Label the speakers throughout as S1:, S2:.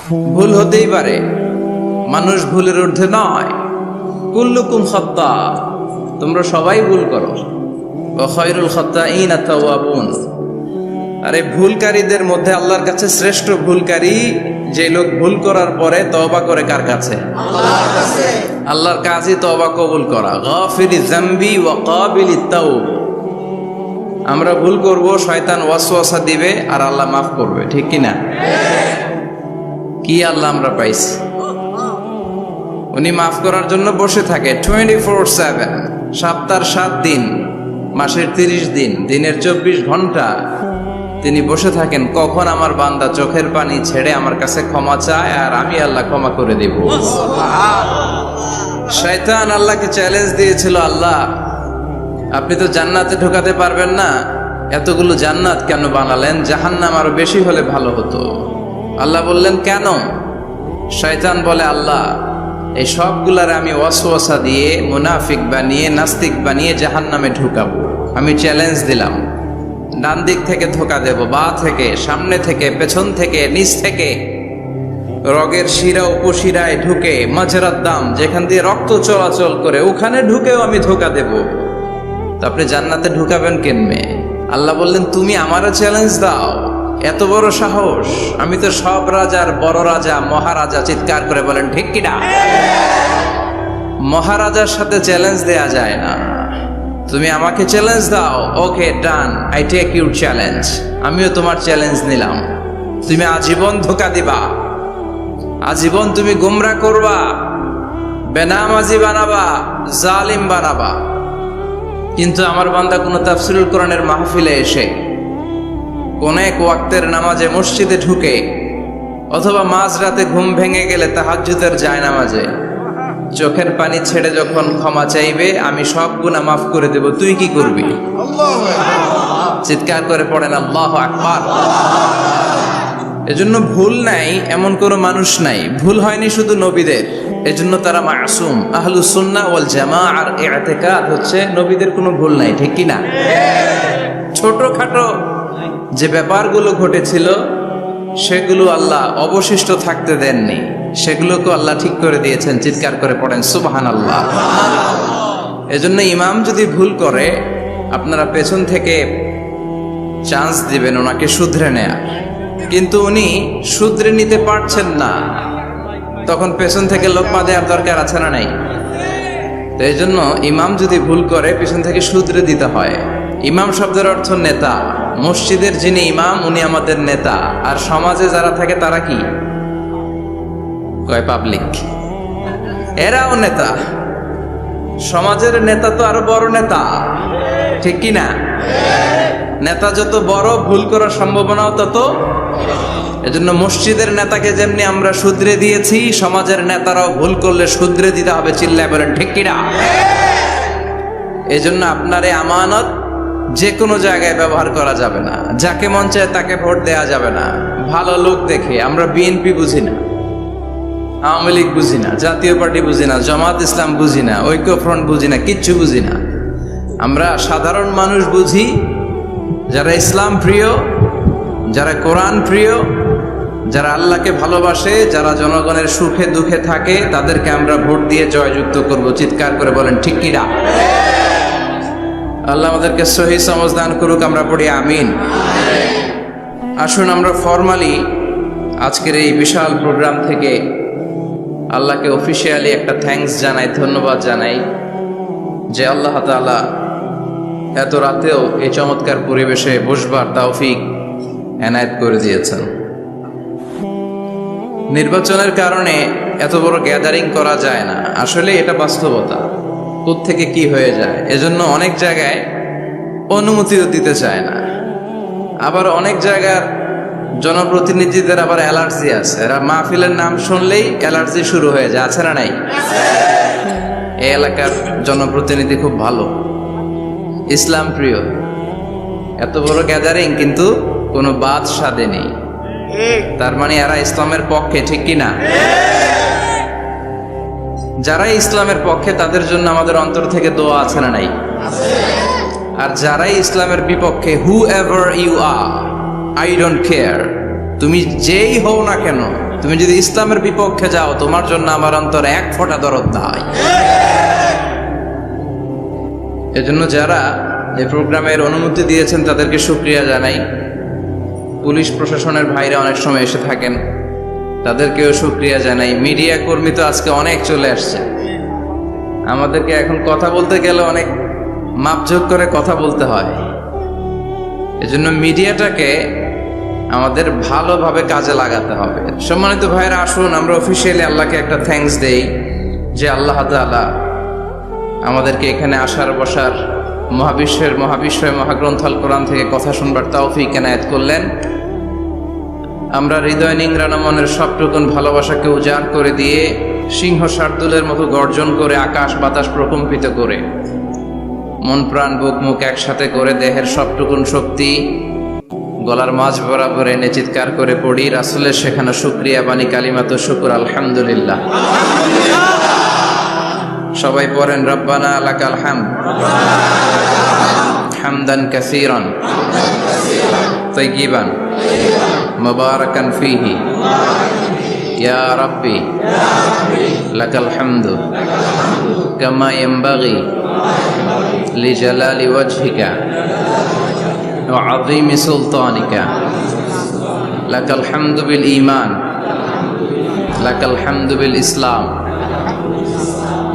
S1: ভুল হতেই পারে, মানুষ ভুলের ঊর্ধ্বে নয়। কুল্লুকুম খাত্তা, তোমরা সবাই ভুল করো। ওয়া খায়রুল খাত্তাইন আত-তাওয়াবুন, আরে ভুলকারীদের মধ্যে আল্লাহর কাছে শ্রেষ্ঠ ভুলকারী যে লোক ভুল করার পরে তওবা করে কার কাছে? আল্লাহর কাছে। আল্লাহর কাছে তওবা কবুল করা। গাফিরিজ যামবি ওয়া কাবিলিত তাওব, আমরা ভুল করব, শয়তান ওয়াসওয়াসা দিবে আর আল্লাহ মাফ করবে, ঠিক কি না? কি আল্লাহ আমরা পাইছি, উনি মাফ করার জন্য বসে থাকে 24/7, সপ্তাহের 7 দিন, মাসের 30 দিন, দিনের 24 ঘন্টা তিনি বসে থাকেন। কখন আমার বান্দা চোখের পানি ছেড়ে আমার কাছে ক্ষমা চায় আর আমি আল্লাহ ক্ষমা করে দেব। শয়তান আল্লাহকে চ্যালেঞ্জ দিয়েছিল, আল্লাহ আপনি তো জান্নাতে ঢোকাতে পারবেন না, এতগুলো জান্নাত কেন বানালেন? জাহান্নাম আরো বেশি হলে ভালো হতো। আল্লাহ বললেন কেন? শয়তান বলে, আল্লাহ এই সবগুলার আমি ওয়াসওয়াসা দিয়ে মুনাফিক বানিয়ে নাস্তিক বানিয়ে জাহান্নামে ঢুকাবো। আমি চ্যালেঞ্জ দিলাম, ডান দিক থেকে ধোকা দেব, বা থেকে, সামনে থেকে, পেছন থেকে, নিচ থেকে, রগের শিরা উপশিরায় ঢুকে, মাজরার দাম যেখান দিয়ে রক্ত চলাচল করে ওখানে ঢুকেও আমি ধোকা দেব। তো আপনি জান্নাতে ঢুকাবেন কেমনে? আল্লাহ বললেন তুমি আমারও চ্যালেঞ্জ দাও, এত বড় সাহস? আমি তো সব রাজার বড় রাজা, মহারাজা। চিৎকার করে বলেন ঠিক কিনা? মহারাজার সাথে চ্যালেঞ্জ দেয়া যায় না। তুমি আমাকে চ্যালেঞ্জ দাও, ওকে ডান, আই টেক ইউর চ্যালেঞ্জ। আমিও তোমার চ্যালেঞ্জ নিলাম। তুমি আজীবন ধোকা দিবা, আজীবন তুমি গুমরা করবা, বেনামাজি বানাবা, জালিম বানাবা। কিন্তু আমার বান্দা কোনো তাফসীরুল কোরআনের মাহফিলে এসে, কোন এক ওয়াক্তের নামাজে মসজিদে ঢুকে, অথবা মাঝরাতে ঘুম ভেঙে গেলে তাহাজ্জুদের জায়নামাজে চোখের পানি ছেড়ে যখন ক্ষমা চাইবে, আমি সব গুনাহ মাফ করে দেব। তুই কি করবি? চিৎকার করে পড়েন আল্লাহু আকবার। এজন্য ভুল নাই এমন কোনো মানুষ নাই, ভুল হয়নি শুধু নবীদের, এজন্য তারা মাসুম। আহলুস সুন্নাহ ওয়াল জামাআর ইতিকাদ হচ্ছে নবীদের কোনো ভুল নাই, ঠিক কি না? ছোটখাটো যে ব্যাপারগুলো ঘটেছিল সেগুলো আল্লাহ অবশিষ্ট থাকতে দেননি, সেগুলোকে আল্লাহ ঠিক করে দিয়েছেন। চিৎকার করে পড়েন সুবহানাল্লাহ। এজন্য ইমাম যদি ভুল করে, আপনারা পেছন থেকে চান্স দিবেন ওনাকে শুধরে নেয়ার, কিন্তু উনি শুধরে নিতে পারছেন না, তখন পেছন থেকে লোকমা দেওয়ার দরকার আছে না নাই? তো এই জন্য ইমাম যদি ভুল করে পেছন থেকে শুধরে দিতে হয়। ইমাম শব্দের অর্থ নেতা। মসজিদের যিনি ইমাম উনি আমাদের নেতা, আর সমাজে যারা থাকে তারা কি কয়? পাবলিক, এরাও নেতা। সমাজের নেতা তো আরো বড় নেতা, ঠিক কি না? নেতা যত বড়, ভুল করার সম্ভাবনাও তত। এজন্য মসজিদের নেতাকে যেমনি আমরা শুধরে দিয়েছি, সমাজের নেতারাও ভুল করলে শুধরে দিতে হবে। চিল্লায় বলেন ঠিক কিনা? এজন্য আপনার এই আমানত যে কোনো জায়গায় ব্যবহার করা যাবে না, যাকে মন চায় তাকে ভোট দেওয়া যাবে না। ভালো লোক দেখে, আমরা বিএনপি বুঝি না, আওয়ামী লীগ বুঝি না, জাতীয় পার্টি বুঝি না, জামাত ইসলাম বুঝি না, ঐক্যফ্রন্ট বুঝি না, কিচ্ছু বুঝি না। আমরা সাধারণ মানুষ বুঝি, যারা ইসলাম প্রিয়, যারা কোরআন প্রিয়, যারা আল্লাহকে ভালোবাসে, যারা জনগণের সুখে দুঃখে থাকে, তাদেরকে আমরা ভোট দিয়ে জয়যুক্ত করব। চিৎকার করে বলেন ঠিক কিনা? আল্লাহ আমাদেরকে সহি সমঝ দান করুক, আমরা পড়ি আমিন। আসুন আমরা ফরমালি আজকের এই বিশাল প্রোগ্রাম থেকে আল্লাহকে অফিসিয়ালি একটা থ্যাঙ্কস জানাই, ধন্যবাদ জানাই যে আল্লাহ তাআলা এত রাতেও এই চমৎকার পরিবেশে বসবার তৌফিক এনায়েত করে দিয়েছেন। নির্বাচনের কারণে এত বড় গ্যাদারিং করা যায় না, আসলে এটা বাস্তবতা। কোত্থেকে কি হয়ে যায়, এজন্য অনেক জায়গায় অনুমতিও দিতে চায় না। আবার অনেক জায়গার জনপ্রতিনিধিদের আবার অ্যালার্জি আছে, এরা মাহফিলের নাম শুনলেই অ্যালার্জি শুরু হয়ে যায়, আছে না নাই? এই এলাকার জনপ্রতিনিধি খুব ভালো, ইসলাম প্রিয়, এত বড় গ্যাদারিং কিন্তু কোনো বাদ সাধে নেই, তার মানে এরা ইসলামের পক্ষে, ঠিক কিনা? যারা ইসলামের পক্ষে তাদের জন্য আমাদের অন্তর থেকে দোয়া আছে না নাই? আর যারাই ইসলামের বিপক্ষে, whoever you are, I don't care, তুমি যেই হও না কেন, তুমি যদি ইসলামের বিপক্ষে যাও, তোমার জন্য আমার অন্তরে এক ফোঁটা দরদ নাই। এজন্য যারা এই প্রোগ্রামের অনুমতি দিয়েছেন তাদেরকে শুকরিয়া জানাই। পুলিশ প্রশাসনের ভাইরা অনেক সময় এসে থাকেন, তাদেরকেও শুকরিয়া জানাই। মিডিয়া কর্মী তো আজকে অনেক চলে আসছে, আমাদেরকে এখন কথা বলতে গেলে অনেক মাপঝোক করে কথা বলতে হয়। এজন্য মিডিয়াটাকে আমাদের ভালোভাবে কাজে লাগাতে হবে। সম্মানিত ভাইরা, আসুন আমরা অফিসিয়ালি আল্লাহকে একটা থ্যাঙ্কস দেই যে আল্লাহ তাআলা আমাদেরকে এখানে আসার বসার মহাবিশ্বয় মহাগ্রন্থ আল কোরআন থেকে কথা শুনবার তৌফিক এনায়েত করলেন। আমরা হৃদয় নিংড়ানো মনের সবটুকুন ভালোবাসাকে উজাড় করে দিয়ে সিংহ শার্দুলের মতো গর্জন করে আকাশ বাতাস প্রকম্পিত করে মন প্রাণ বুক মুখ একসাথে করে দেহের সবটুকুন শক্তি গলার মাঝ বরাবর এনে চিৎকার করে পড়ি রাসূলের শেখানো শুকরিয়া বাণী কালিমাত শুকর আলহামদুলিল্লাহ। সবাই পড়েন রব্বানা লাকাল হামদ হামদান কাসীরান তাইয়িবান মুবারাকান ফীহি ইয়া রাব্বি লাকাল হামদু কামা ইয়ানবাগি লিজালালি ওয়াজহিকা ওয়া আযীমি সুলতানিকা লাকাল হামদু বিল ঈমান লাকাল হামদু বিল ইসলাম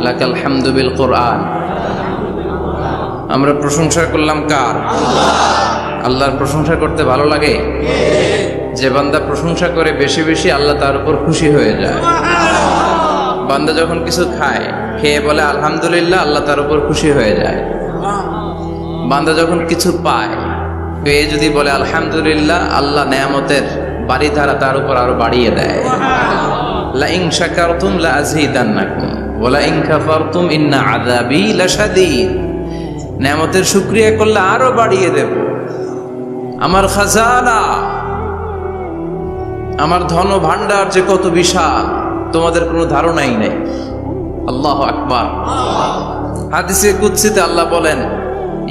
S1: লাকাল হামদু বিল কোরআন। আমরা প্রশংসা করলাম কার? আল্লাহর প্রশংসা করতে ভালো লাগে? যে বান্দা প্রশংসা করে বেশি বেশি, আল্লাহ তার উপর খুশি হয়ে যায়। বান্দা যখন কিছু খায়, খেয়ে বলে আলহামদুলিল্লাহ, আল্লাহ তার উপর খুশি হয়ে যায়। বান্দা যখন কিছু পায়, পেয়ে যদি বলে আলহামদুলিল্লাহ, আল্লাহ নেয়ামতের বাড়িধারা তার উপর আরো বাড়িয়ে দেয়। লা ইন শাকারতুম লা আযীদান্নাকুম ওয়া লা ইন কাফারতুম ইন্না আযাবী লাশাদীদ। নেয়ামতের শুকরিয়া করলে আরো বাড়িয়ে দেব। আমার খাজানা, আমার ধন ভান্ডার যে কত বিশাল তোমাদের কোনো ধারণাই নেই। আল্লাহু আকবার। হাদিসে কুদসিতে আল্লাহ বলেন,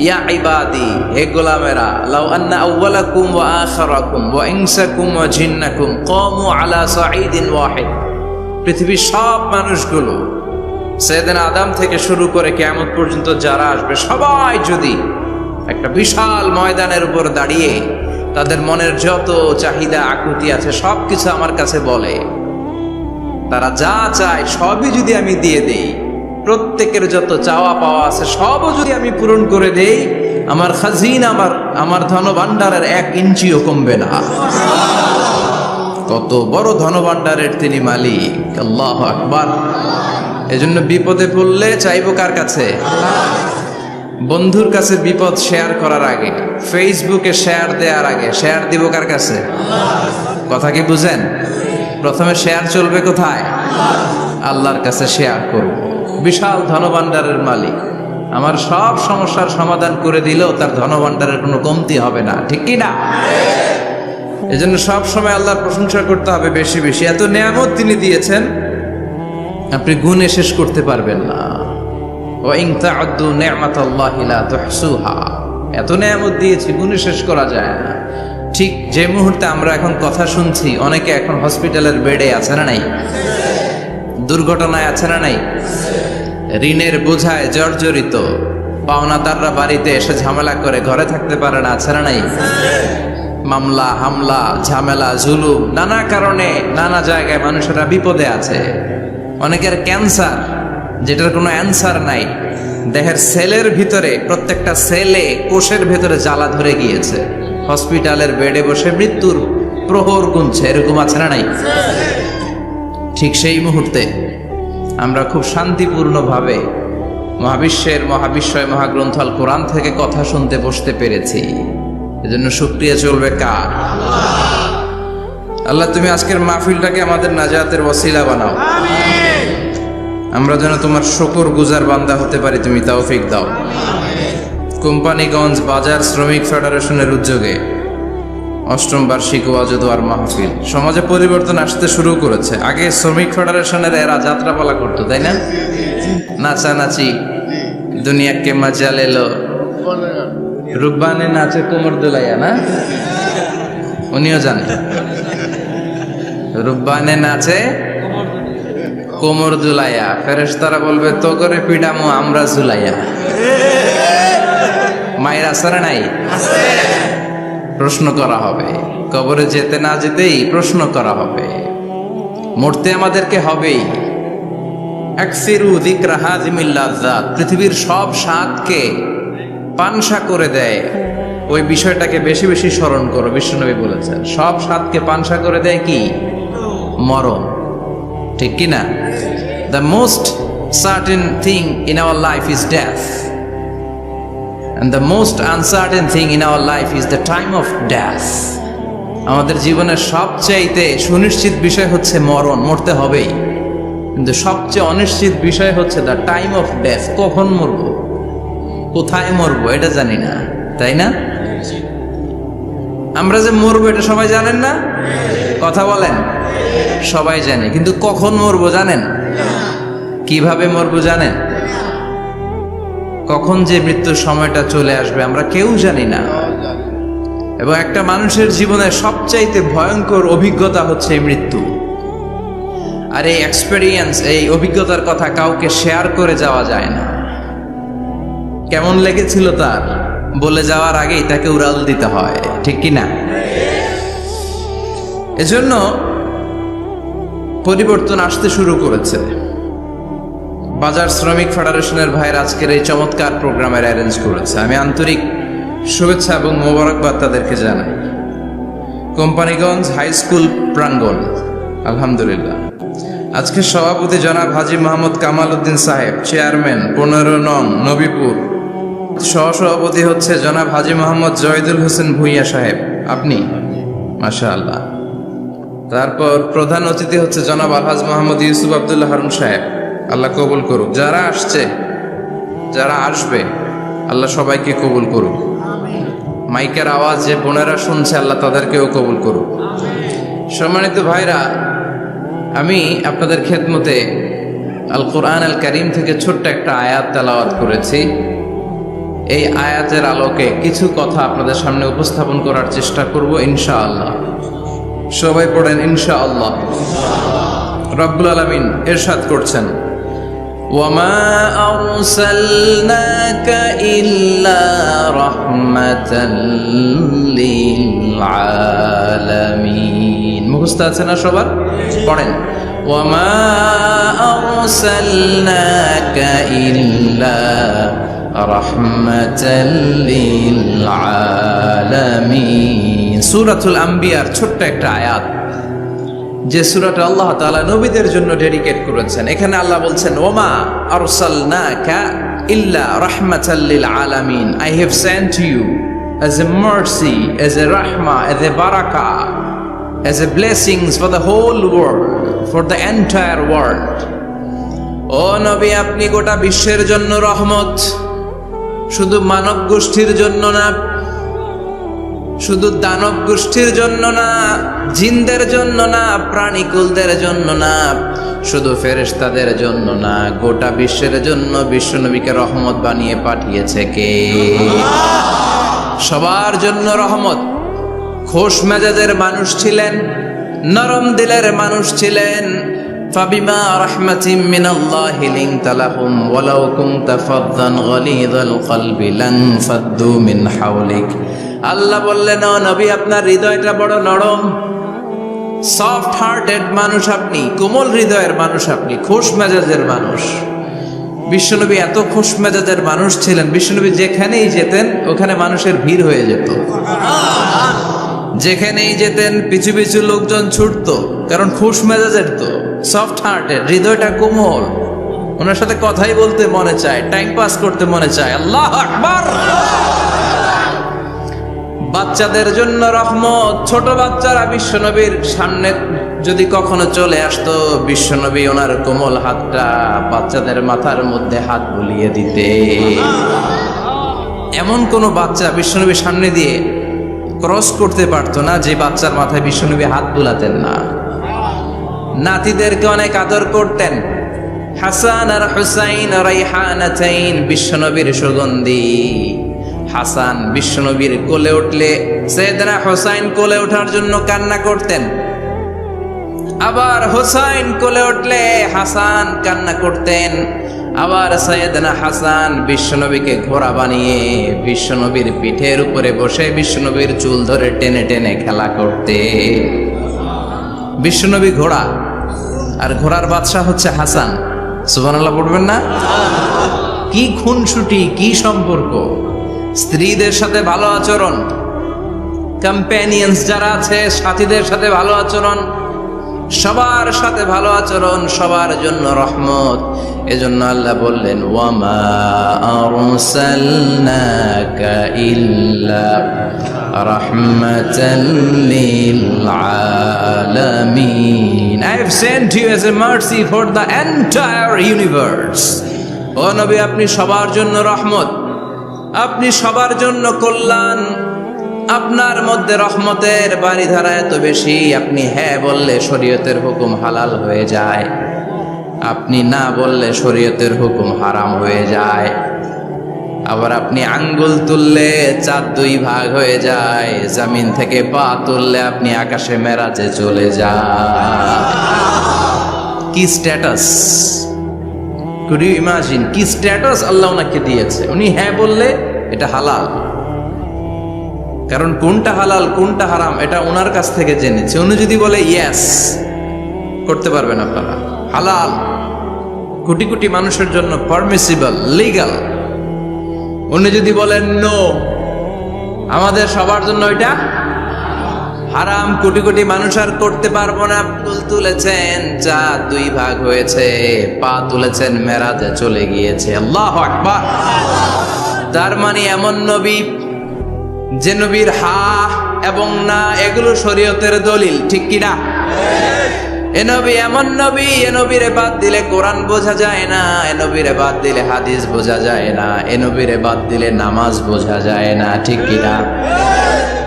S1: ইয়া ইবাদি, হে গোলামেরা, লাউ আন্না আউওয়ালাকুম ওয়া আখিরাকুম ওয়া ইনসাকুম ওয়া জিন্নাকুম কামু আলা সাঈদিন ওয়াহিদ। পৃথিবীর সব মানুষগুলো সাইয়েদনা আদম থেকে শুরু করে কিয়ামত পর্যন্ত যারা আসবে, সবাই যদি একটা বিশাল ময়দানের উপর দাঁড়িয়ে তাদের মনের যত চাহিদা আকুতি আছে সবকিছু আমার কাছে বলে, তারা যা চায় সবই যদি আমি দিয়ে দেই, প্রত্যেকের যত চাওয়া পাওয়া আছে সবও যদি আমি পূরণ করে দেই, আমার খাজিনা, আমার ধন ভান্ডারের 1 ইঞ্চিও কমবে না। কত বড় ধন ভান্ডারের তিনি মালিক। আল্লাহু আকবার। এজন্য বিপদে পড়লে চাইবো কার কাছে? বন্ধুর কাছে বিপদ শেয়ার করার আগে, ফেসবুকে শেয়ার দেওয়ার আগে শেয়ার দিব কার কাছে? কথা কি বুঝেন? প্রথমে শেয়ার চলবে কোথায়? আল্লাহর কাছে শেয়ার করব। বিশাল ধনভাণ্ডারের মালিক আমার সব সমস্যার সমাধান করে দিলেও তার ধনভাণ্ডারের কোনো কমতি হবে না, ঠিক কি না? এজন্য সব সময় আল্লাহর প্রশংসা করতে হবে বেশি বেশি। এত নেয়ামত তিনি দিয়েছেন, আপনি গুণে শেষ করতে পারবেন না। ওয়া ইন তা'উদ্দু নি'মাতাল্লাহি লা তুহসুহা। এত নেয়ামত দিয়েছি, গুণে শেষ করা যায় না। ঠিক যে মুহূর্তে আমরা এখন কথা শুনছি, অনেকে এখন হসপিটালের বেডে আছে না নাই? দুর্ঘটনায় আছে না নাই? ঋণের বোঝায় জর্জরিত, পাওনাদাররা বাড়িতে এসে ঝামেলা করে ঘরে থাকতে পারে না, আছে না নাই? মামলা হামলা ঝামেলা জুলুম, নানা কারণে নানা জায়গায় মানুষেরা বিপদে আছে। অনেকের ক্যান্সার, যেটার কোনো অ্যান্সার নাই। দেহের সেলের ভিতরে, প্রত্যেকটা সেলে কোষের ভেতরে জ্বালা ধরে গিয়েছে, হসপিটালের বেডে বসে মৃত্যুর প্রহর গুনছে, এরকম আছে না নাই? ঠিক সেই মুহূর্তে আমরা খুব শান্তিপূর্ণভাবে মহাবিশ্বয় মহাগ্রন্থ আল কোরআন থেকে কথা শুনতে বসতে পেরেছি। এজন্য শুকরিয়া চলবে কার? আল্লাহ, তুমি আজকের মাহফিলটাকে আমাদের নাজাতের ওসিলা বানাও। আমরা যেন তোমার শুকর গুজার বান্দা হতে পারি, তুমি তৌফিক দাও। কোম্পানিগঞ্জ বাজার শ্রমিক ফেডারেশনের উদ্যোগে 8ম বার্ষিক ওয়াজ ও দোয়ার মাহফিল। সমাজে পরিবর্তন আসতে শুরু করেছে। আগে শ্রমিক ফেডারেশনের এরা যাত্রাপালা করতো, তাই না? নাচানাচি, দুনিয়াকে মজা লেলো, রুব্বানে নাচে কোমর দোলাইয়া, না? উনিও জানে। রূপবানে নাচে কোমর দুলাইয়া, ফেরেশতারা বলবে তো করে পিডামো আমরা জুলাইয়া। মায়ের আসার নাই, প্রশ্ন করা হবে, কবরে যেতে না যেতেই প্রশ্ন করা হবে, মরতে আমাদেরকে হবেই। আকসিরু যিকরা হাযিমিল লাযযাত, পৃথিবীর সব স্বাদকে পানসা করে দেয় ওই বিষয়টাকে বেশি বেশি স্মরণ করো। বিশ্বনবী বলেছেন সব স্বাদকে পানসা করে দেয় কি? মরণ, ঠিক কি না? The most certain thing in our life is death, and the most uncertain thing in our life is the time of death. আমাদের জীবনের সবচাইতে সুনিশ্চিত বিষয় হচ্ছে মরণ, মরতে হবেই, কিন্তু সবচেয়ে অনিশ্চিত বিষয় হচ্ছে দ্য টাইম অফ ডেথ, কখন মরবো, কোথায় মরবো এটা জানি না, তাই না? আমরা যে মরবো এটা সবাই জানেন না? কথা বলেন। সবাই জানে, কিন্তু কখন মরবো জানেন? কিভাবে মরবো জানেন? কখন যে মৃত্যুর সময়টা চলে আসবে আমরা কেউ জানি না। এবং একটা মানুষের জীবনের সবচাইতে ভয়ঙ্কর অভিজ্ঞতা হচ্ছে এই মৃত্যু। আর এই এক্সপেরিয়েন্স, এই অভিজ্ঞতার কথা কাউকে শেয়ার করে যাওয়া যায় না। কেমন লেগেছিল তার বলে যাওয়ার আগেই তাকে উড়াল দিতে হয়, ঠিক কি না? এজন্য পরিবর্তন আসতে শুরু করেছে। বাজার শ্রমিক ফেডারেশনের ভাইয়ের আজকের এই চমৎকার প্রোগ্রামের অ্যারেঞ্জ করেছে, আমি আন্তরিক শুভেচ্ছা এবং মোবারকবাদ তাদেরকে জানাই। কোম্পানিগঞ্জ হাই স্কুল প্রাঙ্গণ, আলহামদুলিল্লাহ। আজকে সভাপতি জনাব হাজী মোহাম্মদ কামাল উদ্দিন সাহেব, চেয়ারম্যান 15 নং নবীপুর। সহসভাপতি হচ্ছে জনাব হাজী মোহাম্মদ জহিদুল হোসেন ভুইয়া সাহেব, আপনি, মাশাআল্লাহ। তারপর প্রধান অতিথি হচ্ছে জনাব আলহাজ মোহাম্মদ ইউসুফ আব্দুল্লাহ হারুন সাহেব, আল্লাহ কবুল করুক। যারা আসছে, যারা আসবে, আল্লাহ সবাইকে কবুল করুক। মাইকের আওয়াজ যে বোনেরা শুনছে, আল্লাহ তাদেরকেও কবুল করুক। সম্মানিত ভাইরা, আমি আপনাদের খেদমতে আল কোরআন আল কারীম থেকে ছোট্ট একটা আয়াত তেলাওয়াত করেছি। এই আয়াতের আলোকে কিছু কথা আপনাদের সামনে উপস্থাপন করার চেষ্টা করব ইনশাআল্লাহ। সবাই পড়েন ইনশাআল্লাহ। রব্বুল আলামিন ইরশাদ করছেন, ওয়ামা আরসালনাকা ইল্লা রাহমাতাল লিল আলামিন। মুখস্থ আছে না সবার? পড়েন, ওয়ামা আরসালনাকা ইল্লা রাহমাতাল লিল আলামিন। সূরাতুল আম্বিয়ার ছোট্ট একটা আয়াত, যে সূরাটা আল্লাহ তাআলা নবীদের জন্য ডেডিকেট করেছেন। এখানে আল্লাহ বলছেন, ওমা আরসালনাকা ইল্লা রাহমাতাল লিল আলামিন, I have sent to you as a mercy, as a rahma, as a barakah, as a blessings for the whole world, for the entire world. ও নবী, আপনি গোটা বিশ্বের জন্য রহমত, শুধু মানব গোষ্ঠীর জন্য না, শুধু দানব গোষ্ঠীর জন্য না, জিনদের জন্য না, প্রাণীকুলদের জন্য না, শুধু ফেরেশতাদের জন্য না, গোটা বিশ্বের জন্য বিশ্বনবীকে রহমত বানিয়ে পাঠিয়েছে কে? সবার জন্য রহমত। খোশ মেজাজের মানুষ ছিলেন, নরম দিলের মানুষ ছিলেন। ফাবিমা রাহমাতিম মিনাল্লাহি লিনতা লাহুম ওয়ালাউ কুনতা ফাযযান গালিযাল কলবি লানফাদ্দু মিন হাওলিক। আল্লাহ বললেন, ও নবী, আপনার হৃদয়টা বড় নরম, সফট হার্টেড মানুষ আপনি, কোমল হৃদয়ের মানুষ আপনি, খোশ মেজাজের মানুষ। বিশ্বনবী এত খোশ মেজাজের মানুষ ছিলেন, বিশ্বনবী যেখানেই যেতেন ওখানে মানুষের ভিড় হয়ে যেত। যেখানেই যেতেন পিছু পিছু লোকজন ছুটতো, কারণ খোশ মেজাজের তো, সফট হার্টেড, হৃদয়টা কোমল, ওনার সাথে কথাই বলতে মনে চায়, টাইম পাস করতে মনে চায়। আল্লাহু আকবার। বাচ্চাদের জন্য রহমত। ছোট বাচ্চারা বিশ্বনবীর সামনে যদি কখনো চলে আসতো, বিশ্বনবী ওনার কোমল হাতটা বাচ্চাদের মাথার মধ্যে হাত বুলিয়ে দিতে। এমন কোন বাচ্চা বিশ্বনবীর সামনে দিয়ে ক্রস করতে পারতো না যে বাচ্চার মাথায় বিশ্বনবী হাত বুলাতেন না। নাতিদেরকে অনেক আদর করতেন। হাসান আর হুসাইন রাইহানাতাইন, বিশ্বনবীর সুগন্ধি। হাসান বিশ্বনবীর কোলে উঠলে সাইয়েদনা হুসাইন কোলে ওঠার জন্য কান্না করতেন। আবার হোসাইন কোলে উঠলে হাসান কান্না করতেন। আবার সাইয়েদনা হাসান বিশ্বনবীকে ঘোড়া বানিয়ে বিশ্বনবীর পিঠের উপরে বসে বিশ্বনবীর চুল ধরে টেনে টেনে খেলা করতে। বিশ্বনবী ঘোড়া, আর ঘোড়ার বাদশা হচ্ছে হাসান। সুবহানাল্লাহ পড়বেন না? কি খুনসুটি, কি সম্পর্ক! স্ত্রীদের সাথে ভালো আচরণ, কম্প্যানিয়ন্স যারা আছে সাথীদের সাথে ভালো আচরণ, সবার সাথে ভালো আচরণ, সবার জন্য রহমত। এজন্য আল্লাহ বললেন ওয়ামা আরসালনাকা ইল্লা রাহমাতাল লিল আলামিন। I have sent you as a mercy for the entire universe. ও নবী, আপনি সবার জন্য রহমত, আপনি সবার জন্য কল্যাণ। আপনার মধ্যে রহমতের বারিধারা এত বেশি, আপনি হ্যাঁ বললে শরীয়তের হুকুম হালাল হয়ে যায়, আপনি না বললে শরীয়তের হুকুম হারাম হয়ে যায়। আবার আপনি আঙ্গুল তুললে চাঁদ দুই ভাগ হয়ে যায়, জমিন থেকে পা তুললে আপনি আকাশে মেরাজে চলে যান। কি স্ট্যাটাস! কুড ইউ ইমাজিন কি স্ট্যাটাস আল্লাহ ওনাকে দিয়েছে। উনি হ্যাঁ বললে এটা হালাল, কারণ কোনটা হালাল কোনটা হারাম এটা ওনার কাছ থেকে জেনেছে। উনি যদি বলে ইয়েস, করতে পারবেন আপনারা, হালাল, কোটি কোটি মানুষের জন্য পারমিসিবল, লিগ্যাল। উনি যদি বলেন নো, আমাদের সবার জন্য এটা হারাম, কোটি কোটি মানুষ আর করতে পারবো না। ফুল তুলেছেন, চাঁদ দুই ভাগ হয়েছে, পা তুলেছেন, মেরাজে চলে গিয়েছে। আল্লাহু আকবার। তার মানে এমন নবী যে নবীর হা এবং না এগুলো শরীয়তের দলিল, ঠিক কিনা? এ নবী এমন নবী, এ নবীরে বাদ দিলে কোরআন বোঝা যায় না, এ নবীরে বাদ দিলে হাদিস বোঝা যায় না, এ নবীরে বাদ দিলে নামাজ বোঝা যায় না, ঠিক কিনা?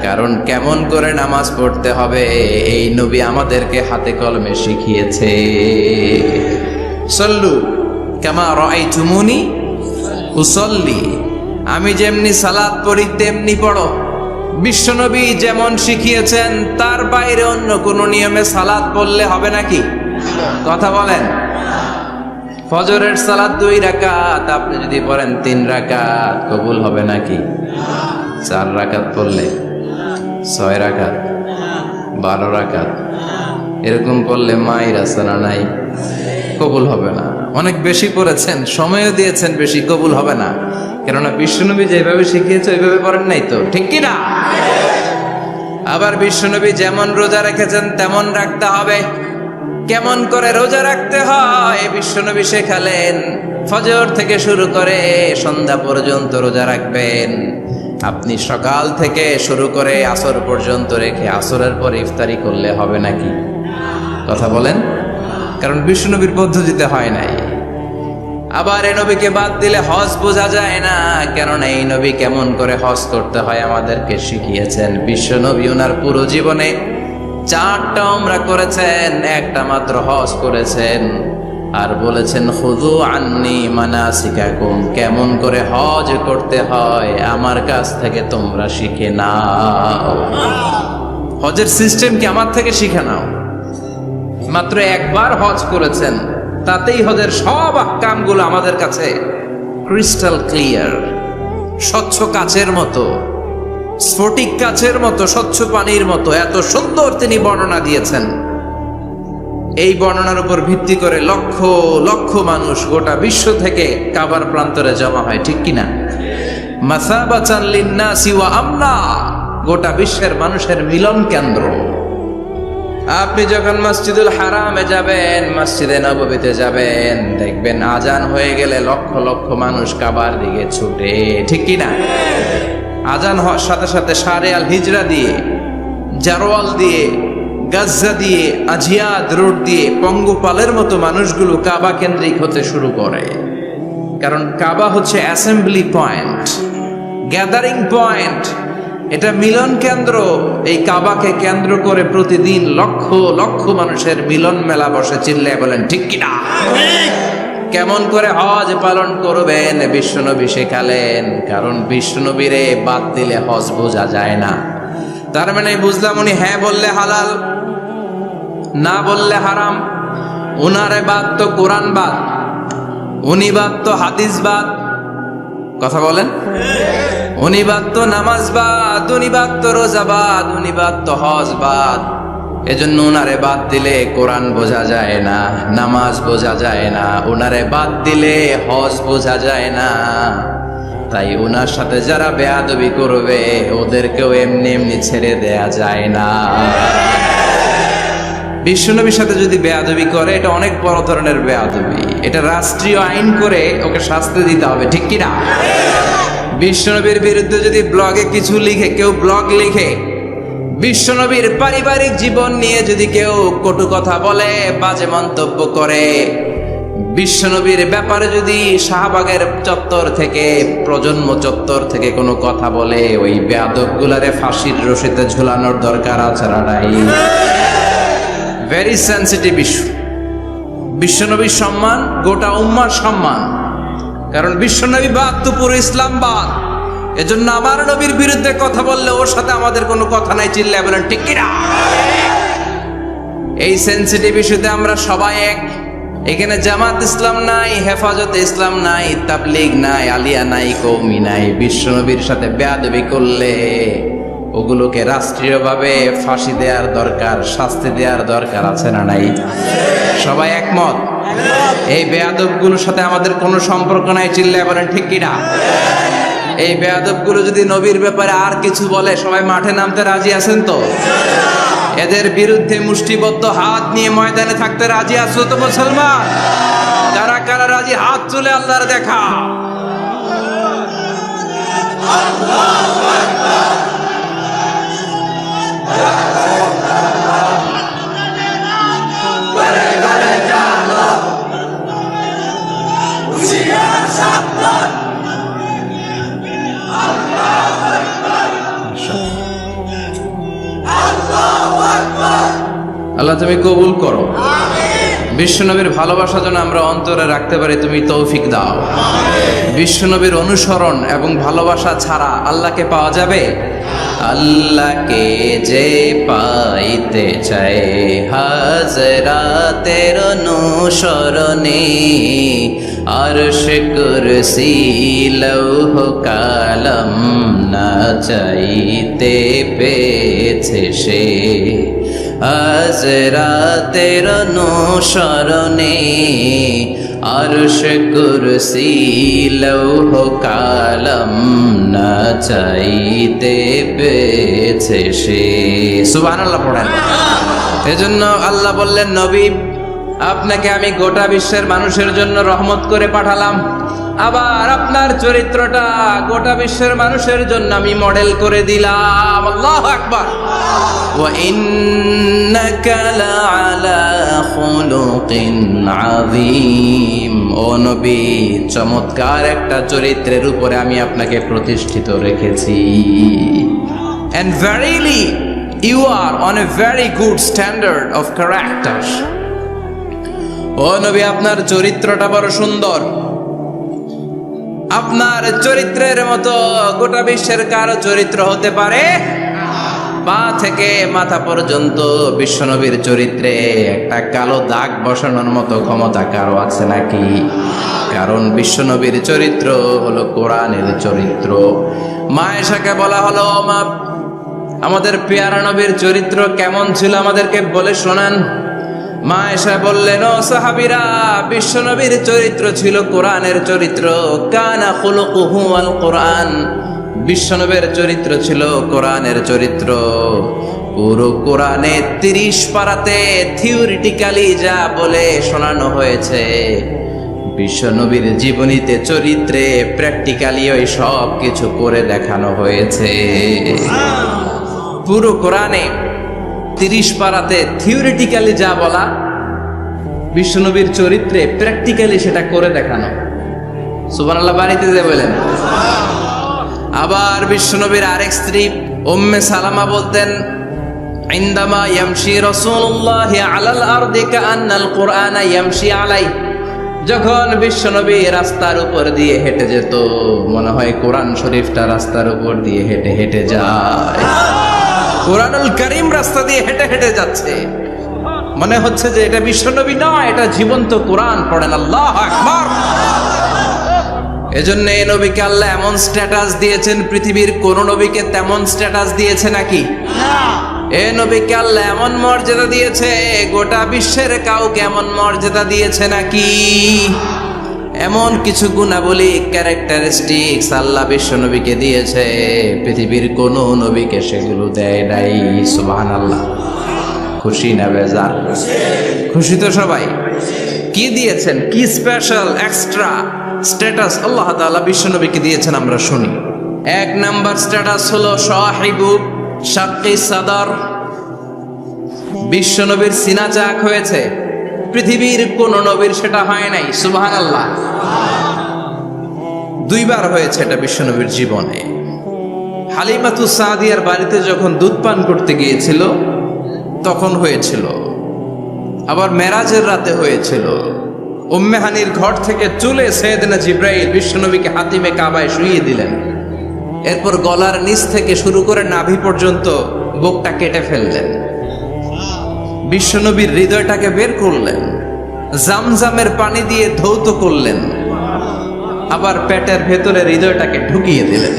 S1: কারণ কেমন করে নামাজ পড়তে হবে এই নবী আমাদেরকে হাতে কলমে শিখিয়েছে। সল্লু কামা রাআইতুমুনি উসাল্লি, আমি যেমনি সালাত পড়ি তেমনি পড়ো। বিশ্বনবী যেমন শিখিয়েছেন তার বাইরে অন্য কোন নিয়মে সালাত পড়লে হবে নাকি? কথা বলেন। ফজরের সালাত 2 রাকাত, আপনি যদি পড়েন 3 রাকাত, কবুল হবে নাকি? 4 রাকাত পড়লে, 6 রাকাত, 12 রাকাত এরকম পড়লে মায়ের আসানা নাই, কবুল হবে না। অনেক বেশি পড়েছেন, সময়ও দিয়েছেন বেশি, কবুল হবে না। কেননা বিশ্বনবী যেভাবে শিখিয়েছে ওইভাবে পড়েন নাই তো, ঠিক কি না? আবার বিশ্বনবী যেমন রোজা রেখেছেন তেমন রাখতে হবে। কেমন করে রোজা রাখতে হয় বিশ্বনবী শেখালেন। ফজর থেকে শুরু করে সন্ধ্যা পর্যন্ত রোজা রাখবেন। আপনি সকাল থেকে শুরু করে আসর পর্যন্ত রেখে আসরের পর ইফতারি করলে হবে নাকি? কথা বলেন। কারণ বিশ্বনবীর পদ্ধতিতে হয় নাই। আবার এই নবীকে বাদ দিলে হজ বোঝা যায় না, কেননা এই নবী কেমন করে হজ করতে হয় আমাদেরকে শিখিয়েছেন। বিশ্বনবী ওনার পুরো জীবনে 4টা উমরা করেছেন, একটা মাত্র হজ করেছেন। আর বলেছেন খুযু আন্নী মানাসিকাকুম, কেমন করে হজ করতে হয় আমার কাছ থেকে তোমরা শিখে নাও। হজের সিস্টেম কি আমার থেকে শিখে নাও। মাত্র একবার হজ করেছেন, তাতেই হজের সব আহকামগুলো আমাদের কাছে ক্রিস্টাল ক্লিয়ার, স্বচ্ছ কাচের মতো, স্ফটিক কাচের মতো, স্বচ্ছ পানির মতো এত সুন্দর তিনি বর্ণনা দিয়েছেন। এই বর্ণনার উপর ভিত্তি করে লক্ষ লক্ষ মানুষ গোটা বিশ্ব থেকে কাবার প্রান্তরে জমা হয়, ঠিক কিনা? মাসাবাতান লিন্নাসি ওয়া আমনা, গোটা বিশ্বের মানুষের মিলন কেন্দ্র। আপনি যখন মসজিদুল হারামে যাবেন, মসজিদে নববীতে যাবেন, দেখবেন আজান হয়ে গেলে লক্ষ লক্ষ মানুষ কাবার দিকে ছুটে, ঠিক কিনা? আজান হওয়ার সাথে সাথে শারে আল হিজরা দিয়ে, জারওয়াল দিয়ে, গাজ্জা দিয়ে, আজিয়াদ রোড দিয়ে পঙ্গপালের মতো মানুষগুলো কাবা কেন্দ্রিক হতে শুরু করে। কারণ কাবা হচ্ছে অ্যাসেম্বলি পয়েন্ট, গ্যাদারিং পয়েন্ট, এটা মিলন কেন্দ্র। এই কাবাকে কেন্দ্র করে প্রতিদিন লক্ষ লক্ষ মানুষের মিলন মেলা বসে। চিল্লায় বলেন ঠিক কিনা? কেমন করে হজ পালন করবেন বিশ্বনবী শেখালেন। কারণ বিশ্বনবীরে বাদ দিলে হজ বোঝা যায় না। তার মানে বুঝলাম উনি হ্যাঁ বললে হালাল, না বললে হারাম। উনারে বাদ তো কোরআন বাদ, উনি বাদ তো হাদিস বাদ। কথা বলেন, উনি বাদ তো নামাজ বাদ, উনি বাদ তো রোজা বাদ, উনি বাদ তো হজ বাদ। এজন্য উনারে বাদ দিলে কোরআন বোঝা যায় না, নামাজ বোঝা যায় না, উনারে বাদ দিলে হজ বোঝা যায় না। তাই উনার সাথে যারা বেয়াদবি করবে ওদেরকেও এমনি এমনি ছেড়ে দেয়া যায় না। বিশ্বনবীর সাথে যদি বেয়াদবি করে এটা অনেক বড় ধরনের বেয়াদবি, এটা রাষ্ট্রীয় আইন করে ওকে শাস্তি দিতে হবে, ঠিক কিনা? বিশ্বনবীর বিরুদ্ধে যদি ব্লগে কিছু লিখে, কেউ ব্লগ লিখে, বিশ্বনবীর পারিবারিক জীবন নিয়ে যদি কেউ কটু কথা বলে, বাজে মন্তব্য করে, বিশ্বনবীর ব্যাপারে যদি শাহবাগের চত্বর থেকে, প্রজন্ম চত্বর থেকে কোনো কথা বলে, ওই বেয়াদবগুলারে ফাঁসির রশিতে ঝুলানোর দরকার আছে না নাই? Very sensitive issue. বিশ্বনবীর সম্মান গোটা উম্মার সম্মান, কারণ বিশ্বনবী বাদ তো পুরো ইসলাম বাদ। এজন্য আমার নবীর বিরুদ্ধে কথা বললে ওর সাথে আমাদের কোনো কথা নাই, চিল্লায় বলেন ঠিক কিনা? এই সেন্সিটিভ ইস্যুতে আমরা সবাই এক। এখানে জামাত ইসলাম নাই, হেফাজতে ইসলাম নাই, তাবলীগ নাই, আলিয়া নাই, কওমি নাই। বিশ্বনবীর সাথে বেয়াদবি করলে ওগুলোকে রাষ্ট্রীয়ভাবে ফাঁসি দেওয়ার দরকার, শাস্তি দেওয়ার দরকার আছে না নাই? সবাই একমত? এই বেয়াদবগুলোর সাথে আমাদের কোনো সম্পর্ক নাই, চিল্লায় বলেন ঠিক কিনা? এই বেয়াদবগুলো যদি নবীর ব্যাপারে আর কিছু বলে সবাই মাঠে নামতে রাজি আছেন তো? এদের বিরুদ্ধে মুষ্টিবদ্ধ হাত নিয়ে ময়দানে থাকতে রাজি আছো তো মুসলমান? কারা কারা রাজি হাত তুলে আল্লাহর দেখা। আল্লাহ তুমি কবুল করো। বিশ্বনবীর ভালোবাসা যেন আমরা অন্তরে রাখতে পারি, তুমি তৌফিক দাও। বিশ্বনবীর অনুসরণ এবং ভালোবাসা ছাড়া আল্লাহকে পাওয়া যাবে? আল্লাহকে যে পাইতে চায় হাজরাতের অনুসরণে, আরশ কুরসি লৌহ কালাম না চাইতে পেয়েছে সে। হাজরাতের অনুসরণে আরশ কুরসি লৌহ কালাম না চাইতে পেয়েছে সে। সুবহানাল্লাহ পড়েন। এজন্য আল্লাহ বললেন, নবী আপনাকে আমি গোটা বিশ্বের মানুষের জন্য রহমত করে পাঠালাম। আবার আপনার চরিত্রটা গোটা বিশ্বের মানুষের জন্য আমি মডেল করে দিলাম। আল্লাহু আকবার। ওয়া ইন্নাকা লাআলা খুলুকিন আযীম। ও নবী, চমৎকার একটা চরিত্রের উপরে আমি আপনাকে প্রতিষ্ঠিত রেখেছি। And verily you are on a very good standard of character. ও নবী, আপনার চরিত্রটা বড় সুন্দর। আপনার চরিত্রের মতো গোটা বিশ্বের কারো চরিত্র হতে পারে? পা থেকে মাথা পর্যন্ত বিশ্বনবীর চরিত্রে একটা কালো দাগ বসানোর মতো ক্ষমতা কারো আছে নাকি? কারণ বিশ্বনবীর চরিত্র হলো কোরআনের চরিত্র। মা আয়েশাকে বলা হলো, মা আমাদের পেয়ারা নবীর চরিত্র কেমন ছিল আমাদেরকে বলে শোনান। মা আয়েশা বললেন, ও সাহাবীরা, বিশ্বনবীর চরিত্র ছিল কোরআনের চরিত্র। কানা খুলুকুহু আল কোরআন। বিশ্বনবীর চরিত্র ছিল কোরআনের চরিত্র। পুরো কোরআনে 30 পারাতে থিওরিটিক্যালি যা বলে শোনানো হয়েছে, বিশ্বনবীর জীবনীতে চরিত্রে প্র্যাকটিক্যালি ওই সব কিছু করে দেখানো হয়েছে। পুরো কোরআনে 30 পারাতে থিওরিটিক্যালি যা বলা, বিশ্বনবীর চরিত্রে প্র্যাকটিক্যালি সেটা করে দেখানো। সুবহানাল্লাহ বাড়িতে যে বলেন। আবার বিশ্বনবীর আরেক স্ত্রী উম্মে সালামা বলতেন, ইনদামা ইয়ামশি রাসূলুল্লাহ আলাল আরদি কাআন্নাল কুরআনা ইয়ামশি আলাই। যখন বিশ্বনবী রাস্তার উপর দিয়ে হেঁটে যেত, মনে হয় কোরআন শরীফটা রাস্তার উপর দিয়ে হেঁটে হেঁটে যায়। কোরআনুল কারীম রাস্তা দিয়ে হেঁটে হেঁটে যাচ্ছে। মনে হচ্ছে যে এটা বিশ্বনবী নয়, এটা জীবন্ত কোরআন। পড়েন আল্লাহু আকবার। এজন্য এই নবীকে আল্লাহ এমন স্ট্যাটাস দিয়েছেন, পৃথিবীর কোন নবীকে তেমন স্ট্যাটাস দিয়েছে নাকি? এ নবীকে আল্লাহ এমন মর্যাদা দিয়েছে, গোটা বিশ্বের কাউকে এমন মর্যাদা দিয়েছে নাকি? এমন কিছু গুণাবলী, ক্যারেক্টারিস্টিক্স আল্লাহ বিশ্ব নবীকে দিয়েছে, পৃথিবীর কোন নবীকে সেগুলো দেয় নাই। সুবহানাল্লাহ। খুশি না বেজার? খুশি তো সবাই। কি দিয়েছেন, কি স্পেশাল এক্সট্রা স্ট্যাটাস আল্লাহ তাআলা বিশ্ব নবীকে দিয়েছেন আমরা শুনি। এক নাম্বার স্ট্যাটাস হলো সাহিবু শাক্কি সাদর। বিশ্ব নবীর সিনা চাক হয়েছে, পৃথিবীর কোন নবীর সেটা হয় নাই। সুবহানাল্লাহ। দুইবার হয়েছে এটা বিশ্ব নবীর জীবনে। হালিমাতু সাদিয়ার বাড়িতে যখন দুধ পান করতে গিয়েছিল তখন হয়েছিল, আবার মেরাজের রাতে হয়েছিল। উম্মে হানির ঘর থেকে চলে সাইয়েদনা জিবরাইল বিশ্বনবীকে হাতিমে কাবায় শুইয়ে দিলেন। এরপর গলার নিচ থেকে শুরু করে নাভি পর্যন্ত বুকটা কেটে ফেললেন, বিশ্বনবীর হৃদয়টাকে বের করলেন, জামজামের পানি দিয়ে ধৌত করলেন, আবার পেটের ভেতরে হৃদয়টাকে ঢুকিয়ে দিলেন।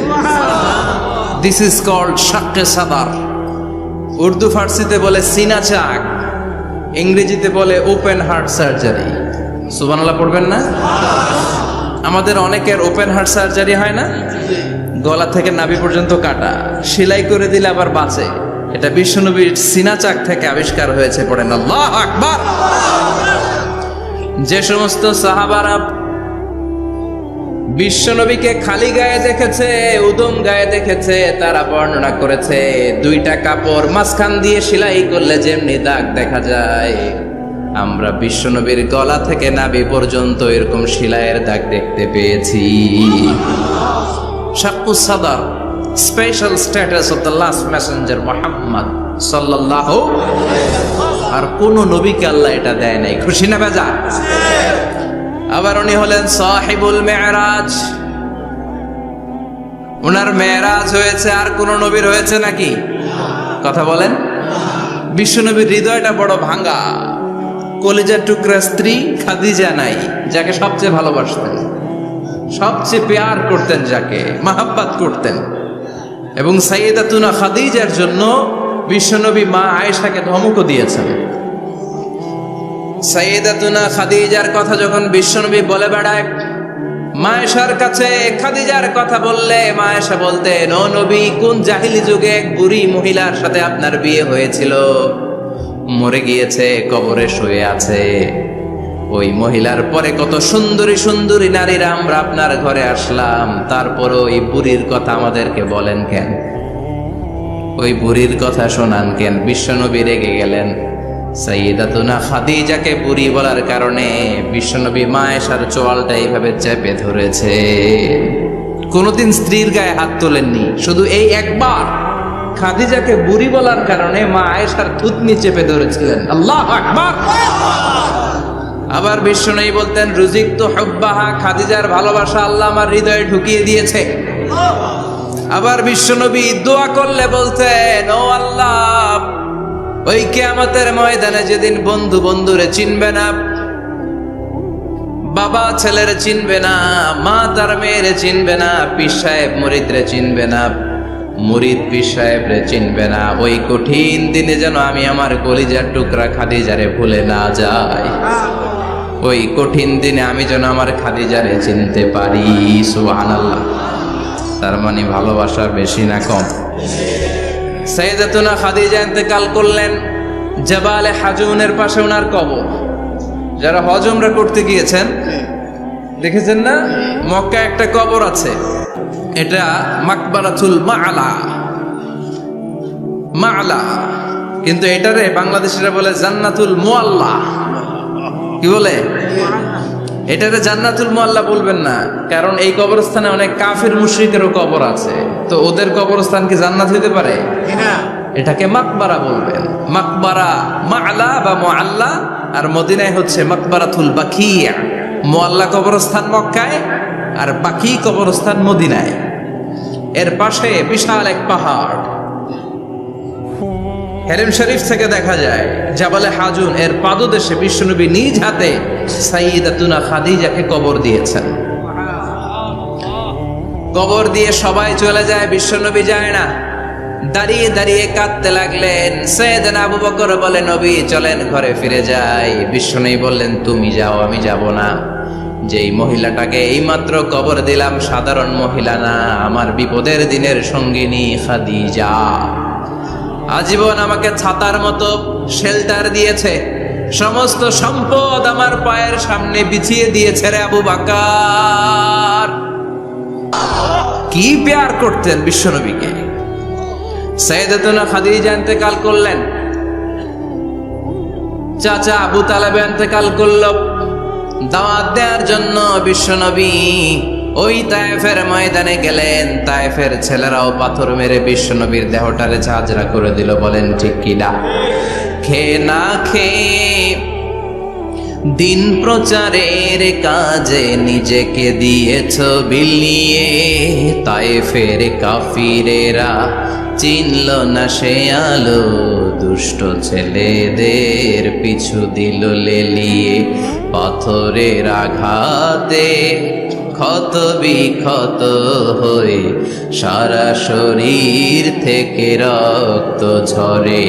S1: দিস ইজ কল্ড শাক্কে সাদার। উর্দু ফার্সিতে বলে সিনা চাক, ইংরেজিতে বলে ওপেন হার্ট সার্জারি। সুবহানাল্লাহ পড়বেন না? আমাদের অনেকের ওপেন হার্ট সার্জারি হয় না, গলা থেকে নাভি পর্যন্ত কাটা, সেলাই করে দিলে আবার বাঁচে। এটা বিশ্বনবীর সিনা চাক থেকে আবিষ্কার হয়েছে। পড়েন আল্লাহু আকবার। যে সমস্ত সাহাবারা বিশ্বনবীকে খালি গায়ে দেখেছে, উদম গায়ে দেখেছে, তারা বর্ণনা করেছে 2টা কাপড় মাঝখান দিয়ে সেলাই করলে যেমনি দাগ দেখা যায়, আমরা বিশ্বনবীর গলা থেকে নাভি পর্যন্ত এরকম সেলাইয়ের দাগ দেখতে পেয়েছি। শাক্কুস সাদর, special status of the last Messenger Muhammad সাল্লাল্লাহু। আর কোন নবীকে আল্লাহ এটা দেয় নাই। খুশি না বেজা? আবার উনি হলেন সাহিবুল মেরাজ। ওনার মেরাজ হয়েছে, আর কোন নবীর হয়েছে নাকি? কথা বলেন। বিশ্বনবীর হৃদয়টা বড় ভাঙা, কলিজার টুকরা স্ত্রী খাদিজা নাই, যাকে সবচেয়ে ভালোবাসতেন, সবচেয়ে প্যার করতেন, যাকে মাহাব্বাত করতেন। এবং সাইয়েদাতুনা খাদিজার জন্য বিশ্বনবী মা আয়েশাকে ধমকও দিয়েছেন। সাইয়েদাতুনা খাদিজার কথা যখন বিশ্বনবী বলে বেড়ায় মা আয়েশার কাছে, খাদিজার কথা বললে মা আয়েশা বলতেন, ও নবী, কোন জাহিলি যুগে এক বুড়ি মহিলার সাথে আপনার বিয়ে হয়েছিল, মরে গিয়েছে, কবরে শুয়ে আছে। ওই মহিলার পরে কত সুন্দরী সুন্দরী নারীরা আমরা আপনার ঘরে আসলাম, তারপরে ওই বুড়ির কথা আমাদেরকে বলেন কেন? ওই বুড়ির কথা শোনান কেন? বিশ্বনবী রেগে গেলেন। সাইয়েদাতুনা খাদিজাকে বুড়ি বলার কারণে বিশ্বনবী মা আয়েশার চোয়ালটা এইভাবে চেপে ধরেছে। কোনোদিন স্ত্রীর গায়ে হাত তোলেননি, শুধু এই একবার খাদিজাকে বুড়ি বলার কারণে মা আয়েশার থুতনি চেপে ধরেছিলেন। আল্লাহু আকবার। আবার বিশ্বনবী বলতেন, রুজিকতু হুব্বাহা, খাদিজার ভালোবাসা আল্লাহ আমার হৃদয়ে ঢুকিয়ে দিয়েছে। আবার বিশ্বনবী দোয়া করলে বলতেন, ও আল্লাহ, ওই কিয়ামতের ময়দানে যেদিন বন্ধু বন্ধুরে চিনবে না, বাবা ছেলের চিনবে না, মা তার মেয়েরে চিনবে না, পীর সাহেব মুরিদরে চিনবে না, মুরিদ পীর সাহেবরে চিনবে না, ওই কঠিন দিনে যেন আমি আমার কলিজার টুকরা খাদিজারে ভুলে না যাই। ওই কঠিন দিনে আমি যেন আমার খাদিজারে চিনতে পারি। সুবহানাল্লাহ। তার মানে ভালোবাসা বেশি না কম? সাইয়েদাতুনা খাদিজা ইন্তেকাল করলেন, জাবালে হাজুনের পাশে ওনার কবর। যারা হজ উমরা করতে গিয়েছেন দেখেছেন না, মক্কা একটা কবর আছে, এটা মাকবারাতুল মাআলা। মাআলা, কিন্তু এটারে বাংলাদেশিরা বলে জান্নাতুল মুআল্লা। কি বলে? এটারে জান্নাতুল মুআল্লা বলবেন না, কারণ এই কবরস্থানে অনেক কাফির মুশরিকেরও কবর আছে, তো ওদের কবরস্থান কি জান্নাত হইতে পারে? এটাকে মাকবারা বলবেন। মাকবারা মাআলা বা মুআল্লা, আর মদিনায় হচ্ছে মাকবারাতুল বাকিয়া। মুআল্লা কবরস্থান মক্কায়, আর বাকি কবরস্থান মদিনায়। এর পাশে বিশাল এক পাহাড়, হেরেম শরীফ থেকে দেখা যায় জাবালে হাজুন এর পাদদেশে বিশ্বনবী নিজ হাতে সাইয়্যিদাতুনা খাদিজাকে কবর দিয়েছেন। কবর দিয়ে সবাই চলে যায়, বিশ্বনবী যায় না। দাঁড়িয়ে দাঁড়িয়ে কাঁদতে লাগলেন। সাইয়েদনা আবু বকর বলে, নবী চলেন ঘরে ফিরে যাই। বিশ্বনবী বললেন, তুমি যাও, আমি যাব না। যেই মহিলাটাকে এইমাত্র কবর দিলাম সাধারণ মহিলা না, আমার বিপদের দিনের সঙ্গিনী খাদিজা। আজীবন আমাকে ছাতার মতো শেল্টার দিয়েছে, সমস্ত সম্পদ আমার পায়ের সামনে বিছিয়ে দিয়েছে রে আবু বকর। কি প্যার করতেন বিশ্বনবীকে। সাইয়্যিদাতুনা খাদিজা ইন্তেকাল করলেন, চাচা আবু তালেব ইন্তেকাল করল। দাওয়াত দেওয়ার জন্য বিশ্বনবী ওই তায়েফের ময়দানে গেলেন। তায়েফের ছেলেরাও পাথর মেরে বিশ্বনবীর দেহটারে ঝাঁঝরা করে দিল। বলেন ঠিক কিনা? খেয়ে না খেয়ে দিন প্রচারের কাজে নিজেকে দিয়েছ বিলিয়ে। তায়েফের কাফিরেরা চিনল না সে আলো, দুষ্ট ছেলেদের পিছু দিল লেলিয়ে। পাথরের আঘাতে ক্ষত বিক্ষত হয়ে সারা শরীর থেকে রক্ত ঝরে।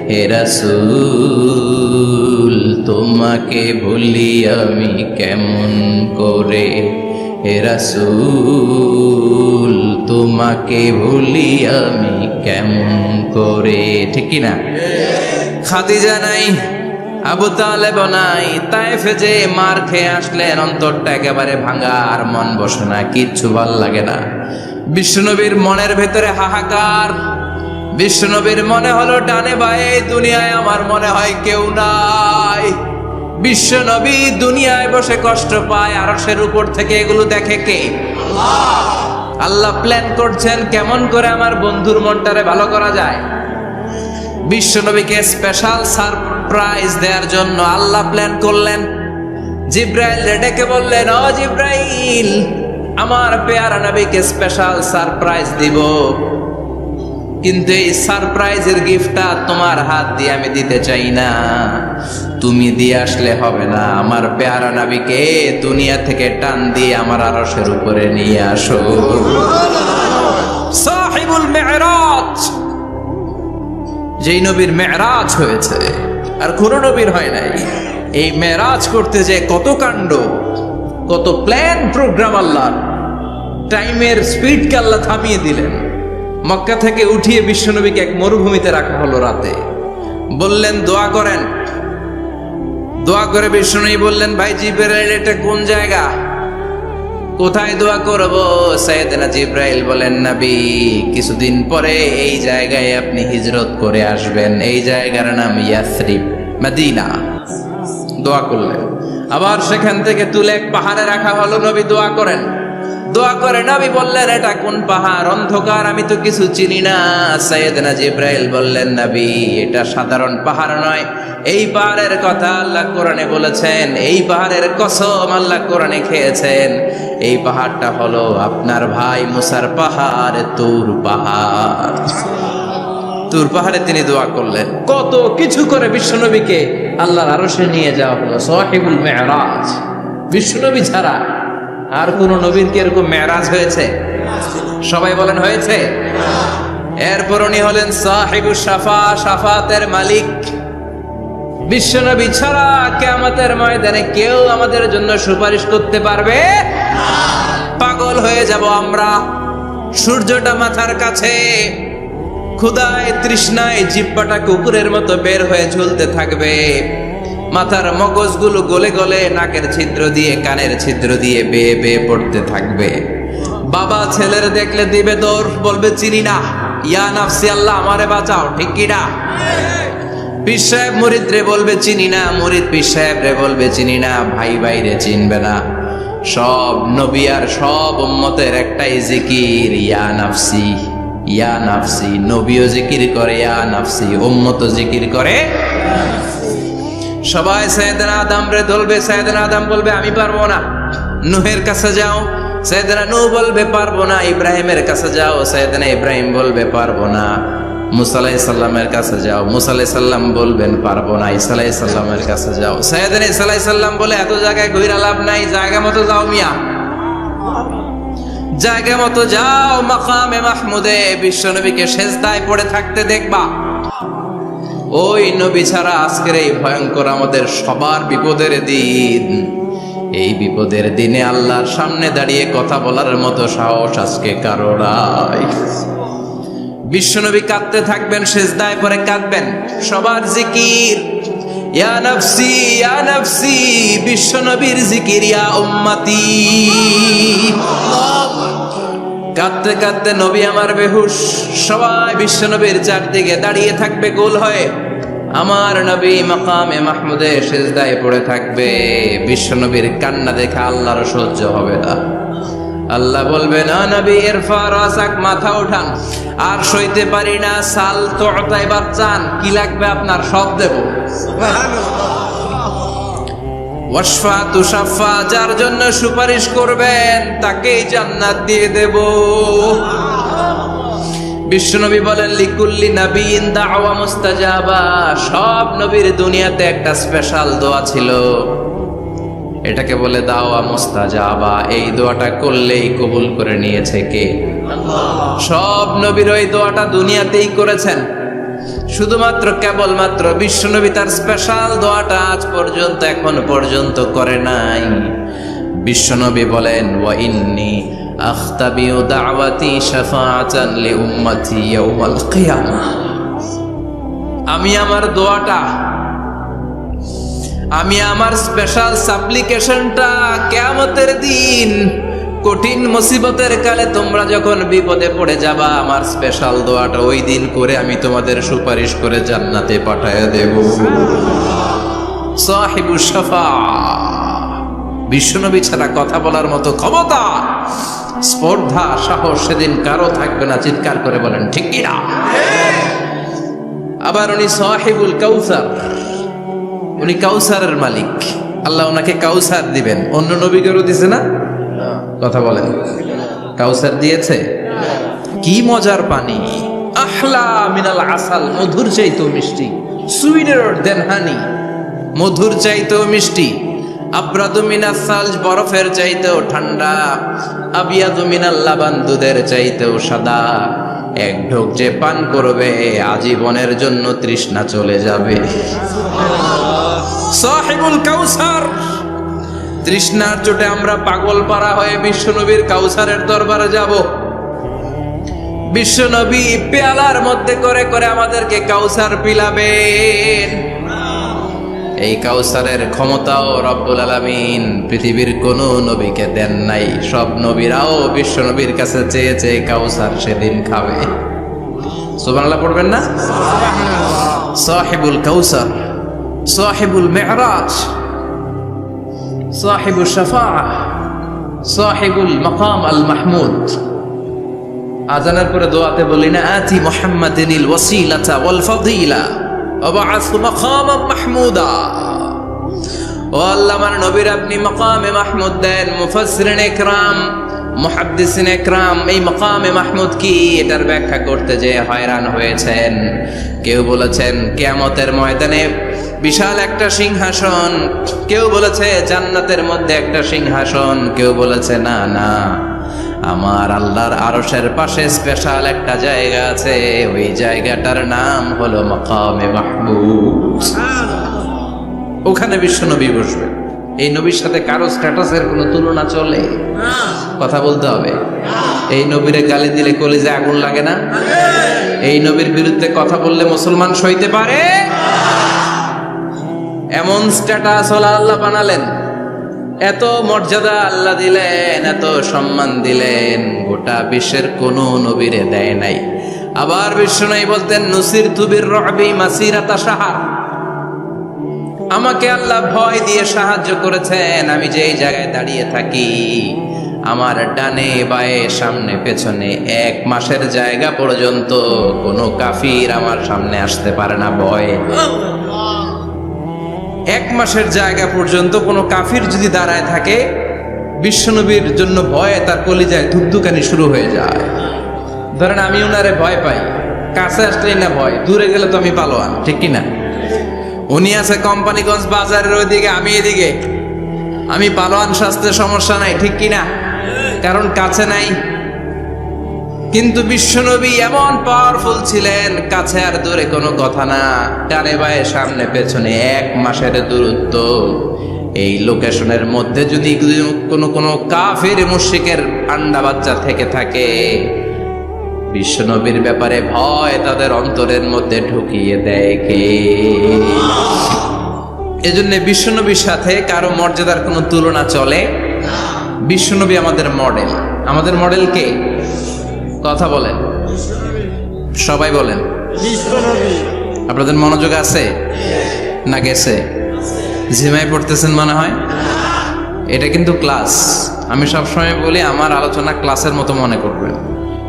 S1: হে রাসূল তোমাকে ভুলি আমি কেমন করে, হে রাসূল তোমাকে ভুলি আমি কেমন করে। ঠিক কি না? খাদিজা নাই, আবু তালেব নাই। তায়েফে যে মার খেয়ে আসলেন, অন্তরটা একেবারে ভাঙা, আর মন বসে না, কিচ্ছু ভাল লাগে না। বিশ্বনবীর মনের ভেতরে হাহাকার। বিশ্বনবীর মনে হলো ডানে বায়ে দুনিয়ায় আমার মনে হয় কেউ নাই। বিশ্বনবী দুনিয়ায় বসে কষ্ট পায়, আরশের উপর থেকে এগুলো দেখে কে? আল্লাহ প্ল্যান করছেন কেমন করে আমার বন্ধুর মনটারে ভালো করা যায়। বিশ্বনবীকে স্পেশাল সারপ্রাইজ দেওয়ার জন্য আল্লাহ প্ল্যান করলেন। জিব্রাইল ডেকে বললেন, ও জিব্রাইল, আমার পেয়ারা নবীকে স্পেশাল সারপ্রাইজ দিব, কিন্তু এই সারপ্রাইজের গিফটটা তোমার হাত দিয়ে আমি দিতে চাই না, তুমি দিয়ে আসলে হবে না। আমার পেয়ারা নবীকে দুনিয়া থেকে টান দিয়ে আমার আরশের উপরে নিয়ে আসো। সাহিবুল মেরাজ, যেই নবীর মেরাজ হয়েছে আর কোনো নবীর হয় নাই। এই মেরাজ করতে যে কত কাণ্ড, কত প্ল্যান প্রোগ্রাম। আল্লাহ টাইমের স্পিডকে আল্লাহ থামিয়ে দিলেন। মক্কা থেকে উঠিয়ে বিশ্বনবীকে এক মরুভূমিতে রাখা হলো রাতে। বললেন দোয়া করেন। দোয়া করে বিশ্বনবী বললেন, ভাই জিবরাইল, এটা কোন জায়গা, কোথায় দোয়া করব? সাইয়েদনা জিবরাইল বলেন, নবী কিছুদিন পরে এই জায়গায় আপনি হিজরত করে আসবেন, এই জায়গার নাম ইয়াসরিব, মদিনা। দোয়া করলেন। আবার সেখান থেকে তুলে এক পাহাড়ে রাখা হলো। নবী দোয়া করেন। দোয়া করে নবী বললেন, এটা কোন পাহাড়, অন্ধকার, আমি তো কিছু চিনি না। সাইয়েদনা জিবরাইল বললেন, নবী এটা সাধারণ পাহাড় নয়, এই পাহাড়ের কথা আল্লাহ কোরআনে বলেছেন, এই পাহাড়ের কসম আল্লাহ কোরআনে খেয়েছেন। এই পাহাড়টা হলো আপনার ভাই মুসার পাহাড়, তুর পাহাড়। তুর পাহাড়ে তিনি দোয়া করলেন। কত কিছু করে বিশ্বনবীকে আল্লাহর আরশে নিয়ে যাওয়া হলো। সাহিবুল মেরাজ। বিশ্বনবী ছাড়া আর কোন নবীর কি এরকম মেরাজ হয়েছে? সবাই বলেন হয়েছে। এরপর উনি হলেন সাহিবুস শাফা, শাফাতের মালিক। বিশ্বনবী ছাড়া কিয়ামতের ময়দানে কেউ আমাদের জন্য সুপারিশ করতে পারবে না। পাগল হয়ে যাব আমরা। সূর্যটা মাথার কাছে, ক্ষুধায় তৃষ্ণায় জিহ্বাটা কুকুরের মতো বের হয়ে ঝুলতে থাকবে। মাথার মগজগুলো গলে গলে নাকের ছিদ্র দিয়ে, কানের ছিদ্র দিয়ে বেয়ে বেয়ে পড়তে থাকবে। বাবা ছেলের দেখলে দিবে দৌড়, বলবে চিনি না, ইয়া নাফসি, আল্লাহ আমারে বাঁচাও। ঠিক কি না? পীর সাহেব মুরিদ রে বলবে চিনি না, মুরিদ পীর সাহেব রে বলবে চিনি না, ভাই ভাইরে চিনবে না। সব নবী আর সব উম্মতের একটাই জিকির, ইয়া নাফসি, ইয়া নাফসি। নবীও জিকির করে ইয়া নাফসি, উম্মতও জিকির করে। সবাই সাইয়েদনা আদম রে ধরবে। সাইয়েদনা আদম বলবে আমি পারবো না। নূহের কাছে যাও। সাইয়েদনা নূহ বলবে পারবো না। ইব্রাহিমের কাছে যাও। সাইয়েদনা ইব্রাহিম বলবে পারবো না। মুসা আলাইহিস সালামের কাছে যাও। মুসা আলাইহিস সালাম বলবেন পারবো না। ঈসা আলাইহিস সালামের কাছে যাও। সাইয়েদনা ঈসা আলাইহিস সালাম বলে এত জায়গায় ঘুরে লাভ নাই, জায়গা মতো যাও মিয়া, জায়গা মতো যাও। মাকামে মাহমুদে বিশ্বনবীকে সেজদায় পড়ে থাকতে দেখবা। ওই নবী ছাড়া আজকের এই ভয়ঙ্কর আমাদের সবার বিপদের দিন, এই বিপদের দিনে আল্লাহর সামনে দাঁড়িয়ে কথা বলার মতো সাহস আজকে কারো নাই। বিশ্বনবী কাঁদতে থাকবেন, সেজদায় পরে কাঁদবেন। সবার জিকির ইয়া নফসি ইয়া নফসি, বিশ্বনবীর জিকির ইয়া উম্মতি। কাঁদতে কাঁদতে নবী আমার বেহুশ, সবাই বিশ্বনবীর চারদিকে দাঁড়িয়ে থাকবে গোল হয়ে। আমার নবী মাকামে মাহমুদে সেজদায় পড়ে থাকবে। বিশ্বনবীর কান্না দেখে আল্লাহর সহ্য হবে না। আল্লাহ বলবেন নবী ইরফা রাসাক, মাথা উঠান, আর সইতে পারি না। সাল তু'তা, এবার চান, কি লাগবে আপনার সব দেব। ওয়াশফা তুশাফা, যার জন্য সুপারিশ করবেন তাকেই জান্নাত দিয়ে দেব। বিশ্বনবী বলেন লিকুল্লি নাবিয়িন দাওয়া মুস্তাজাবা, সব নবীর দুনিয়াতে একটা স্পেশাল দোয়া ছিল, এটাকে বলে দাওয়া মুস্তাজাবা। এই দোয়াটা করলেই কবুল করে নিয়েছে কে? আল্লাহ। সব নবীর ওই দোয়াটা দুনিয়াতেই করেছেন, শুধুমাত্র কেবলমাত্র বিশ্বনবী তার স্পেশাল দোয়াটা আজ পর্যন্ত এখন পর্যন্ত করে নাই। বিশ্বনবী বলেন ওয়া ইন্নী আখতাবিউ দাওয়াতি শাফাআতান লি উম্মতি ইয়াউমাল কিয়ামাহ, আমি আমার দোয়াটা, আমি আমার স্পেশাল সাপ্লিকেশনটা কিয়ামতের দিন কঠিন মুসিবতের কালে তোমরা যখন বিপদে পড়ে যাবা, আমার স্পেশাল দোয়াটা ওই দিন করে আমি তোমাদের সুপারিশ করে জান্নাতে পাঠায় দেব। সাহিবুশ শাফা, বিশ্বনবী ছাড়া কথা বলার মতো ক্ষমতা, স্পর্ধা, সাহস সেদিন কারো থাকবে না। চিৎকার করে বলেন ঠিক কি না? আবার উনি সাহিবুল কাউসার, উনি কাউসারের মালিক। আল্লাহ ওনাকে কাউসার দিবেন। অন্য নবীদেরও দিছে না? কথা বলেন, কাউসার দিয়েছে। কি মজার পানি, আহলা মিনাল আসাল, মধুর চাইতেও মিষ্টি, সুইটার দেন হানি, মধুর চাইতেও মিষ্টি। আবরাদু মিনাস সালজ, বরফের চাইতেও ঠান্ডা। আবিয়াদু মিনাল লাবান, দুধের চাইতেও সাদা। এক ঢোক যে পান করবে আজীবনের জন্য তৃষ্ণা চলে যাবে। সাহিবুল কাউসার, তৃষ্ণার চোটে আমরা পাগল পারা হয়ে বিশ্বনবীর কাউসারের দরবারে যাব। বিশ্বনবী পেয়ালার মধ্যে করে করে আমাদেরকে কাউসার পিলাবেন। এই কাউসারের ক্ষমতাও রব্বুল আলামিন পৃথিবীর কোন নবীকে দেন নাই। সব নবীরাও বিশ্বনবীর কাছে চেয়ে চেয়ে কাউসার সেদিন খাবে। সুবহানাল্লাহ পড়বেন না? সাহিবুল কাউসার, সাহিবুল মি'রাজ, সাহিবুশ শাফাআহ, সাহিবুল মাকাম আল মাহমুদ। আজানের পরে দোয়াতে বলি না, আতি মুহাম্মাদিনিল ওয়াসিলাতা ওয়াল ফাদিলা ওয়াবআসহু মাকামান মাহমুদা। ও আল্লাহ, আমার নবীর আপনি মাকামে মাহমুদ দেন। মুফাসসিরিন ইকরাম, মুহাদ্দিসিন ইকরাম এই মাকামে মাহমুদ কি এটার ব্যাখ্যা করতে যে হয়রান হয়েছেন। কেউ বলেছেন কিয়ামতের ময়দানে বিশাল একটা সিংহাসন, কেউ বলেছে জান্নাতের মধ্যে একটা সিংহাসন, কেউ বলেছে না না, আমার আল্লাহর আরশের পাশে স্পেশাল একটা জায়গা আছে, ওই জায়গাটার নাম হলো মাকামে মাহমুদ। ওখানে বিশ্বনবী বসবে। এই নবীর সাথে কারো স্ট্যাটাসের কোনো তুলনা চলে? কথা বলতে হবে। এই নবীরে গালি দিলে কলিজে আগুন লাগে না? এই নবীর বিরুদ্ধে কথা বললে মুসলমান সইতে পারে? এমন স্ট্যাটাস ওলা আল্লাহ বানালেন, এত মর্যাদা আল্লাহ দিলেন, এত সম্মান দিলেন, গোটা বিশ্বের কোন নবীরে দেয় নাই। আবার বিশ্বনবী বলতেন নুসির তুবির রবি মাসিরাতা শাহর, আমাকে আল্লাহ ভয় দিয়ে সাহায্য করেছেন। আমি যে এই জায়গায় দাঁড়িয়ে থাকি, আমার ডানে বায়ে সামনে পেছনে 1 মাসের জায়গা পর্যন্ত কোনো কাফির আমার সামনে আসতে পারে না ভয়ে। 1 মাসের জায়গা পর্যন্ত কোনো কাফির যদি দাঁড়ায় থাকে, বিশ্বনবীর জন্য ভয়ে তার কলিজায় ধুকধুকানি শুরু হয়ে যায়। ধরেন আমি ওনারে ভয় পাই, কাছে আসলেই না ভয়, দূরে গেলে তো আমি পালোয়ান, ঠিক কিনা? উনি আছে কোম্পানিগঞ্জ বাজারের ওইদিকে, আমি এদিকে, আমি পালোয়ান, স্বাস্থ্যের সমস্যা নাই, ঠিক কিনা? কারণ কাছে নাই। কিন্তু বিশ্বনবী এমন পাওয়ারফুল ছিলেন, কাছে আর দূরে কোনো কথা না, ডানে বায়ে সামনে পেছনে 1 মাসের দূরত্ব। এই লোকেশনের মধ্যে যদি কোনো কাফির মুশরিকের আন্ডা বাচ্চা থেকে থাকে, বিশ্বনবীর ব্যাপারে ভয় তাদের অন্তরের মধ্যে ঢুকিয়ে দেয় কে? এজন্য বিশ্বনবীর সাথে কারো মর্যাদার কোনো তুলনা চলে। বিশ্বনবী আমাদের মডেল। আমাদের মডেল কে? কথা বলেন, সবাই বলেন। আপনাদের মনোযোগ আছে না গেছে? ঝিমাই পড়তেছেন মনে হয়। এটা কিন্তু ক্লাস। আমি সবসময় বলি আমার আলোচনা ক্লাসের মতো মনে করবেন,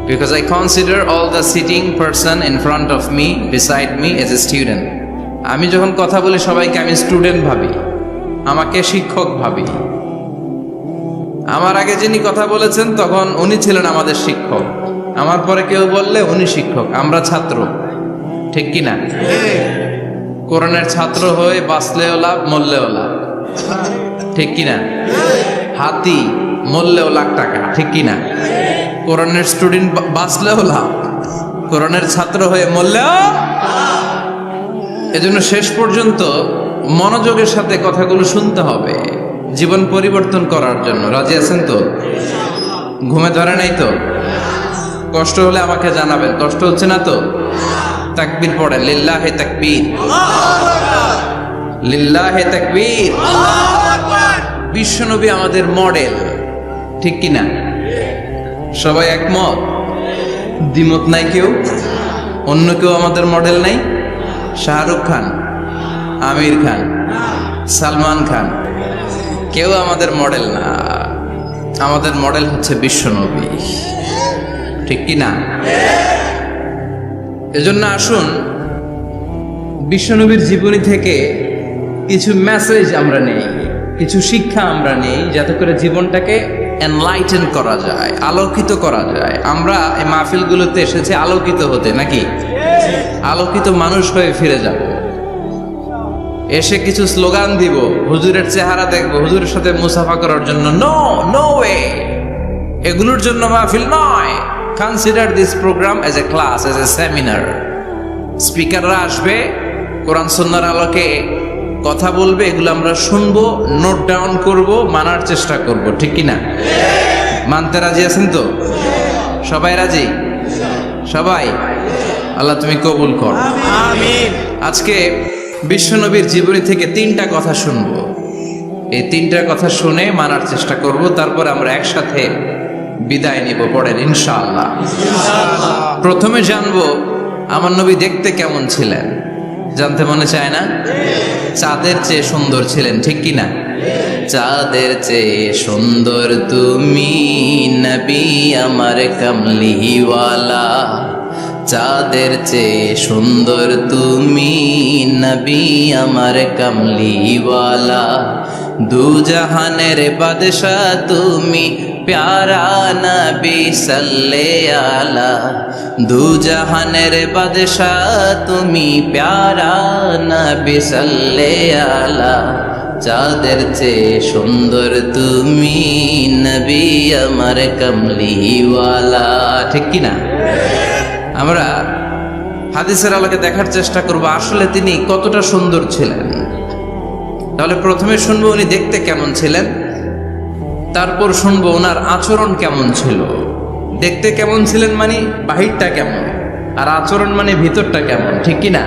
S1: because I consider all the sitting person in front of me, beside me as a student. আমি যখন কথা বলি সবাইকে আমি স্টুডেন্ট ভাবি, আমাকে শিক্ষক ভাবি। আমার আগে যিনি কথা বলেছেন তখন উনি ছিলেন আমাদের শিক্ষক, আমার পরে কেউ বললে উনি শিক্ষক, আমরা ছাত্র, ঠিক কি না? কোরআনের ছাত্র হয়ে বাঁচলেও লাভ, মরলেও লাভ, ঠিক কি না? হাতি মরলেও লাখ টাকা, ঠিক কি না? কোরআনের স্টুডেন্ট বাঁচলেও লাভ, কোরআনের ছাত্র হয়ে মরলেও। এজন্য শেষ পর্যন্ত মনোযোগের সাথে কথাগুলো শুনতে হবে জীবন পরিবর্তন করার জন্য। রাজি আছেন তো? ঘুমে ধরে নাই তো? কষ্ট হলে আমাকে জানাবেন, কষ্ট হচ্ছে না তো? তাকবীর পড়েন, লিল্লাহে তাকবীর, লিল্লাহে তাকবীর। বিশ্বনবী আমাদের মডেল, ঠিক কি না? সবাই একমত? দ্বিমত নাই কেউ? অন্য কেউ আমাদের মডেল নাই? শাহরুখ খান, আমির খান, সালমান খান, কেউ আমাদের মডেল না। আমাদের মডেল হচ্ছে বিশ্বনবী, ঠিক কি না? এজন্য আসুন বিশ্বনবীর জীবনী থেকে কিছু মেসেজ আমরা নেই, কিছু শিক্ষা আমরা নেই, যাতে করে জীবনটাকে এনলাইটেন করা যায়, আলোকিত করা যায়। আমরা এই মাহফিলগুলোতে এসেছি আলোকিত হতে, নাকি? আলোকিত মানুষ হয়ে ফিরে যাব। এসে কিছু স্লোগান দিব, হুজুরের চেহারা দেখবো, হুজুরের সাথে মুসাফা করার জন্য, নো নো ওয়ে, এগুলোর জন্য মাহফিল নয়। Consider this program as a class, as a seminar. স্পিকাররা আসবে, কোরআন সুন্নাহর আলোকে কথা বলবে, এগুলো আমরা শুনবো, নোট ডাউন করব, মানার চেষ্টা করব, ঠিক কি না? মানতে রাজি আছেন তো? সবাই রাজি? সবাই? আল্লাহ তুমি কবুল কর, আমিন। আজকে বিশ্বনবীর জীবনী থেকে 3টা কথা শুনবো। এই 3টা কথা শুনে মানার চেষ্টা করব, তারপর আমরা একসাথে বিদায় নিব। পড়েন ইনশাআল্লাহ। প্রথমে জানবো আমার নবী দেখতে কেমন ছিলেন। জানতে মনে চায় না? চাঁদের চেয়ে সুন্দর ছিলেন, ঠিক কি না? চাঁদের চেয়ে সুন্দর তুমি নবী আমার কামলিওয়ালা, চাঁদের চেয়ে সুন্দর তুমি নবী আমার কামলিওয়ালা, দু জাহানের বাদশা তুমি প্যারা নবী সাল্লে আলা, দু জাহানের বাদশা তুমি প্যারা নবী সাল্লে আলা, চাঁদের চেয়ে সুন্দর তুমি নবী আমার কামলিওয়ালা, ঠিক কি না? আমরা হাদিসের আলোকে দেখার চেষ্টা করব আসলে তিনি কতটা সুন্দর ছিলেন। তাহলে প্রথমে শুনবো উনি দেখতে কেমন ছিলেন, তারপর শুনবো ওনার আচরণ কেমন ছিল। দেখতে কেমন ছিলেন মানে বাহিরটা কেমন, আর আচরণ মানে ভিতরটা কেমন, ঠিক কি না?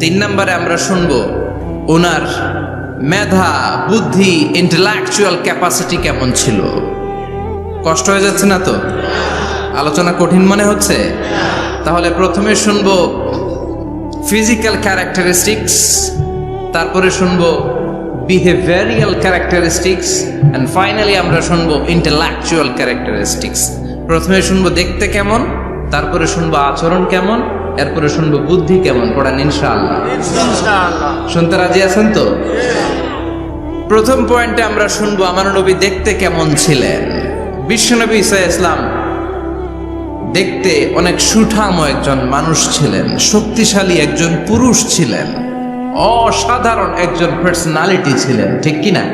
S1: 3 নম্বরে আমরা শুনবো ওনার মেধা, বুদ্ধি, ইন্টেলেকচুয়াল ক্যাপাসিটি কেমন ছিল। কষ্ট হয়ে যাচ্ছে না তো? আলোচনা কঠিন মনে হচ্ছে? তাহলে প্রথমে শুনবো ফিজিক্যাল ক্যারেক্টারিস্টিক্স, তারপরে শুনবো বিহেভিয়ারাল ক্যারেক্টারিস্টিক্স, এন্ড ফাইনালি আমরা শুনবো ইন্টেলেকচুয়াল ক্যারেক্টারিস্টিক্স। প্রথমে শুনবো দেখতে কেমন, তারপরে শুনবো আচরণ কেমন, এরপরে শুনবো বুদ্ধি কেমন। পড়ান ইনশাআল্লাহ। শুনতে রাজি আছেন তো? প্রথম পয়েন্টে আমরা শুনবো আমার নবী দেখতে কেমন ছিলেন। বিশ্বনবী ঈসা ইসলাম দেখতে অনেক সুঠাম একজন মানুষ ছিলেন, শক্তিশালী একজন পুরুষ ছিলেন, অসাধারণ একজন পার্সোনালিটি ছিলেন, ঠিক কিনা?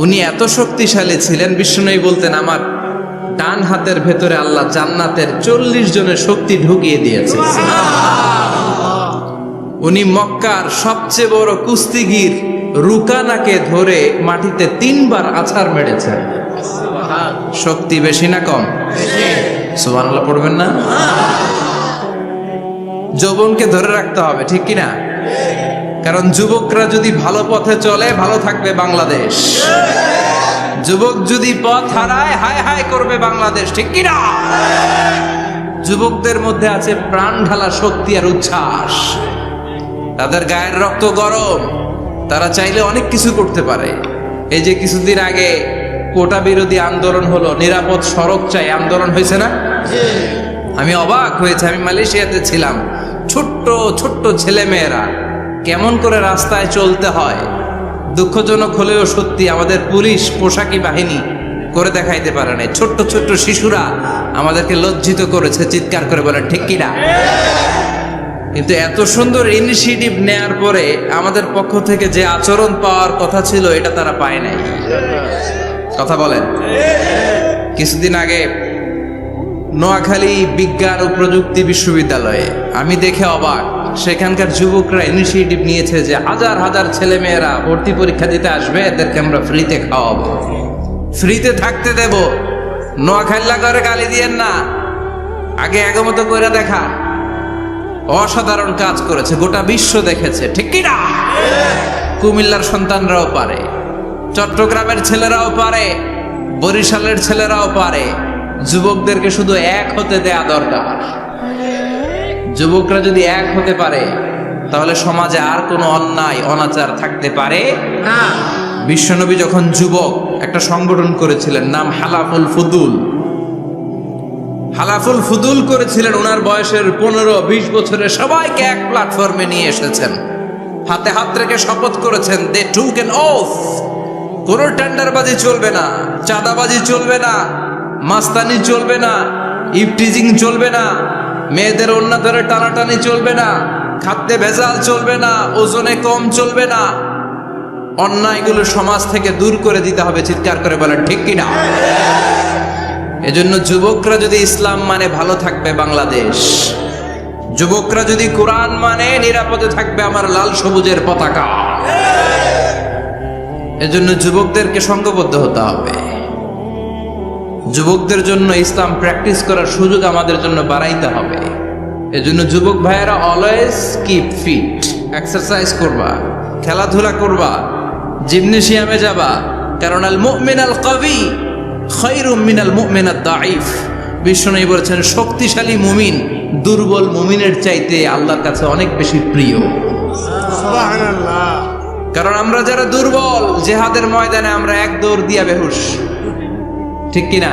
S1: উনি এত শক্তিশালী ছিলেন, বিষ্ণুই বলতেন আমার ডান হাতের ভেতরে আল্লাহ জান্নাতের 40 জনের শক্তি ঢুকিয়ে দিয়েছে। উনি মক্কার সবচেয়ে বড় কুস্তিগির রুকানাকে ধরে মাটিতে 3 বার আছাড় মেরেছেন। শক্তি বেশি না কম? সুবহানাল্লাহ পড়বেন না? যৌবনকে ধরে রাখতে হবে, ঠিক কিনা? কারণ যুবকরা যদি ভালো পথে চলে ভালো থাকবে বাংলাদেশ, যুবক যদি পথ হারায় হায় হায় করবে বাংলাদেশ, ঠিক কিনা? যুবকদের মধ্যে আছে প্রাণ ঢালা শক্তি আর উচ্ছ্বাস, তাদের গায়ের রক্ত গরম, তারা চাইলে অনেক কিছু করতে পারে। এই যে কিছুদিন আগে কোটা বিরোধী আন্দোলন হলো, নিরাপদ সড়ক চাই আন্দোলন হয়েছে না? আমি অবাক হয়েছে, আমি মালয়েশিয়াতে ছিলাম, ছোট্ট ছোট্ট ছেলে মেয়েরা কেমন করে রাস্তায় চলতে হয়, দুঃখজনক হলেও সত্যি আমাদের পুলিশ পোশাকি বাহিনী করে দেখাইতে পারে না। ছোট্ট ছোট্ট শিশুরা আমাদেরকে লজ্জিত করেছে, চিৎকার করে বলেন ঠিক কিনা? কিন্তু এত সুন্দর ইনিশিয়েটিভ নেয়ার পরে আমাদের পক্ষ থেকে যে আচরণ পাওয়ার কথা ছিল এটা তারা পায় নাই। কথা বলেন। কিছুদিন আগে নোয়াখালী বিজ্ঞান ও প্রযুক্তি বিশ্ববিদ্যালয়ে আমি দেখে অবাক, সেখানকার যুবকরা ইনিশিয়েটিভ নিয়েছে যে হাজার হাজার ছেলে মেয়েরা ভর্তি পরীক্ষা দিতে আসবে, এদেরকে আমরা ফ্রিতে খাওয়াবো, ফ্রিতে থাকতে দেব। নোয়াখালী করে গালি দিয়েন না, আগে আগমত করে দেখা। অসাধারণ কাজ করেছে, গোটা বিশ্ব দেখেছে, ঠিক কি না? কুমিল্লার সন্তানরাও পারে, চট্টগ্রামের ছেলেরাও পারে, বরিশালের ছেলেরাও পারে। যুবকদেরকে শুধু এক হতে দেয়া দরকার। যুবকরা যদি এক হতে পারে তাহলে সমাজে আর কোনো অন্যায় অনাচার থাকতে পারে না। বিশ্বনবী যখন যুবক একটা সংগঠন করেছিলেন, নাম হালাফুল ফুদুল। হালাফুল ফুদুল করেছিলেন, ওনার বয়সের 15-20 বছরে সবাইকে এক প্ল্যাটফর্মে নিয়ে এসেছেন, হাতে হাত রেখে শপথ করেছেন, দে টুক অ্যান অফ, কোন টেন্ডারবাজি চলবে না, চাঁদাবাজি চলবে না, মাস্তানি চলবে না, ইফটিজিং চলবে না, মেয়েদের ওন্না ধরে টানাটানি চলবে না, খাদ্যে ভেজাল চলবে না, ওজনে কম চলবে না, অন্যায়গুলো সমাজ থেকে দূর করে দিতে হবে। চিৎকার করে বলেন ঠিক কিনা? এজন্য যুবকরা যদি ইসলাম মানে ভালো থাকবে বাংলাদেশ, যুবকরা যদি কোরআন মানে নিরাপদে থাকবে আমার লাল সবুজের পতাকা। এজন্য যুবকদেরকে সংঘবদ্ধ হতে হবে। যুবকদের জন্য ইসলাম প্র্যাকটিস করার সুযোগ আমাদের জন্য বাড়াইতে হবে। এজন্য যুবক ভাইয়েরা অলওয়েজ কিপ ফিট, এক্সারসাইজ করবা, খেলাধুলা করবা, জিমনেশিয়ামে যাবা। কারণ আল মুমিন আল কবি খায়রুম মিনাল মুমিন আদ দাঈফ। বিষ্ণু বলেছেন শক্তিশালী মুমিন দুর্বল মুমিনের চাইতে আল্লাহর কাছে অনেক বেশি প্রিয়। সুবহানাল্লাহ। কারণ আমরা যারা দুর্বল, জিহাদের ময়দানে আমরা এক দৌড় দিয়া বেহুশ, ঠিক কিনা?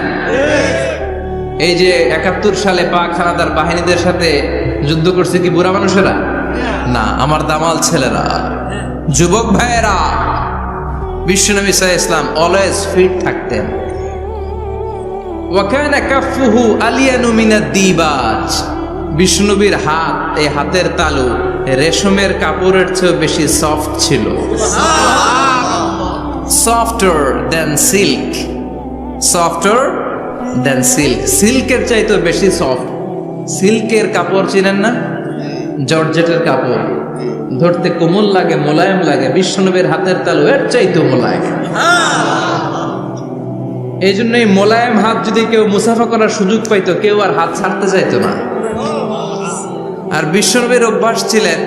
S1: এই যে 71 সালে পাক হানাদার বাহিনীদের সাথে যুদ্ধ করছে কি বুড়া মানুষেরা? না, আমার দামাল ছেলেরা, যুবক ভাইয়েরা। বিশ্বনবী সাল্লাল্লাহু আলাইহি ওয়াসাল্লাম অলওয়েজ ফিট থাকতেন। ওয়া কানা কাফফুহু আলিয়ানু মিনাদ দিবাজ। বিষ্ণুনবীর হাত, এই হাতের তালু রেশমের কাপড়ের চেয়ে বেশি সফট ছিল, সফটার দেন সিল্ক, সফটার দেন সিল্ক, সিল্কের চাইতে বেশি সফট। সিল্কের কাপড় চিনেন না? জর্জেটের কাপড় ধরতে কোমল লাগে, মোলায়েম লাগে। বিশ্বনবীর হাতের তালু এর চাইতে মোলায়েম। এই জন্য এই মোলায়েম হাত যদি কেউ মুসাফা করার সুযোগ পাইতো, কেউ আর হাত ছাড়তে চাইতো না। আর বিশ্বনবীর অভ্যাস ছিলেন,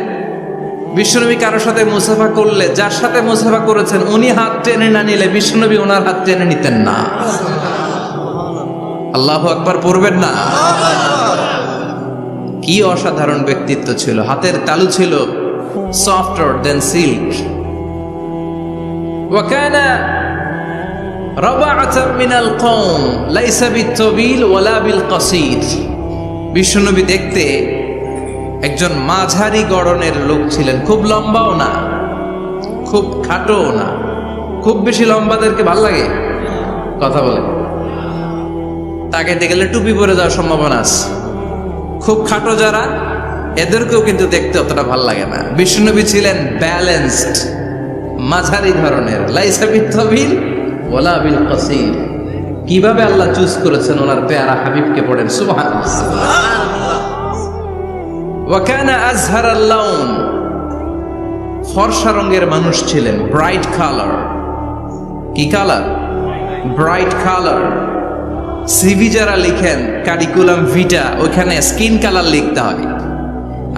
S1: বিশ্বনবী কারোর সাথে মুসাফা করলে, যার সাথে মুসাফা করেছেন উনি হাত টেনে না নিলে বিশ্বনবী ওনার হাত টেনে নিতেন না। আল্লাহু আকবার পড়বেন না? কি অসাধারণ ব্যক্তিত্ব ছিল, হাতের তালু ছিল সফটার দেন সিল্ক। ওয়া কানা রাবাআতাম মিনাল কওম লাইসা বিত-তাবিল ওয়ালা বিল কাসীর। বিশ্বনবী দেখতে একজন মাঝারি গড়নের লোক ছিলেন, খুব লম্বাও না খুব খাটোও না। খুব বেশি লম্বাদেরকে ভাল লাগে? কথা বলে। তাকাইতে গেলে টুপি পরে যাওয়ার সম্ভাবনা আছে। খুব খাটো যারা, এদেরকেও কিন্তু দেখতে অতটা ভাল লাগে না। বিশ্বনবী ছিলেন ব্যালেন্সড, মাঝারি ধরনের, লাইসা বিল তাবিল ওয়ালা বিল কাসির। কিভাবে আল্লাহ চুজ করেছেন ওনার পেয়ারা হাবিবকে, পড়েন সুবহানাল্লাহ। ওয়া কানা আযহারাল লাউন, ফর্সা রঙের মানুষ ছিলেন, ব্রাইট কালার। কি কালার? Bright colour. সিভি যারা লিখেন কারিকুলাম ভিটা, ওইখানে স্কিন কালার লিখতে হয়।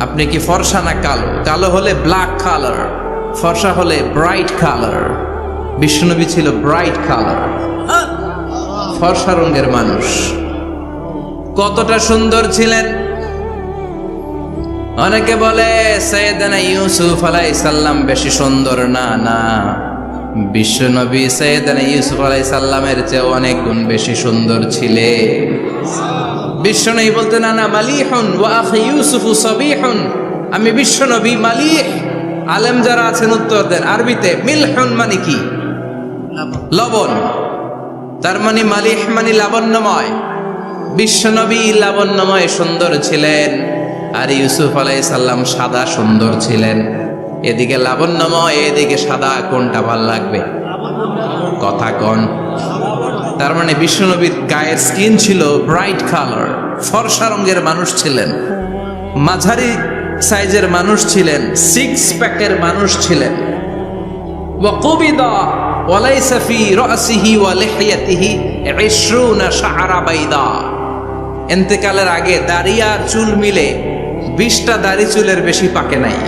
S1: আপনি কি ফর্সা না কালো? কালো হলে ব্ল্যাক কালার, ফর্সা হলে ব্রাইট কালার। বিশ্বনবী ছিল ব্রাইট কালার, ফর্সা রঙের মানুষ। কতটা সুন্দর ছিলেন! অনেকে বলে সাইয়েদনা ইউসুফ আলাইহিস সালাম বেশি সুন্দর। না না, বিশ্বনবী সাইয়েদনা ইউসুফ আলাইহিস সালামের চেয়ে অনেক গুণ বেশি সুন্দর ছিলেন। বিশ্বনবী বলতেন আনা মালিহুন ওয়া আখি ইউসুফু সাবিহুন, আমি বিশ্বনবী মালিহ। আলেম যারা আছেন উত্তর দেন আরবিতে। মিলহুন মানে কি? লবণ। তার মানে মালিহ মানে লাবণ্যময়। বিশ্বনবী লাবণ্যময় সুন্দর ছিলেন, আর ইউসুফ আলাইহিস সালাম সাদা সুন্দর ছিলেন। এদিকে লাবণ্যময়, এদিকে সাদা, কোনটা ভাল লাগবে? কথা কোন? তার মানে বিশ্বনবীর গায়ের স্কিন ছিল ব্রাইট কালার, ফর্সা রঙের মানুষ ছিলেন, মাঝারি সাইজের মানুষ ছিলেন, সিক্স প্যাকের মানুষ ছিলেন। ওয়া কুবিদা ওয়া লাইসা ফি রাসিহি ওয়া লিহিয়াতিহি 20 শাআরা বাইদা। ইন্তেকালের আগে দাড়ি আর চুল মিলে 20টা দাড়ি চুলের বেশি পাকে নাই।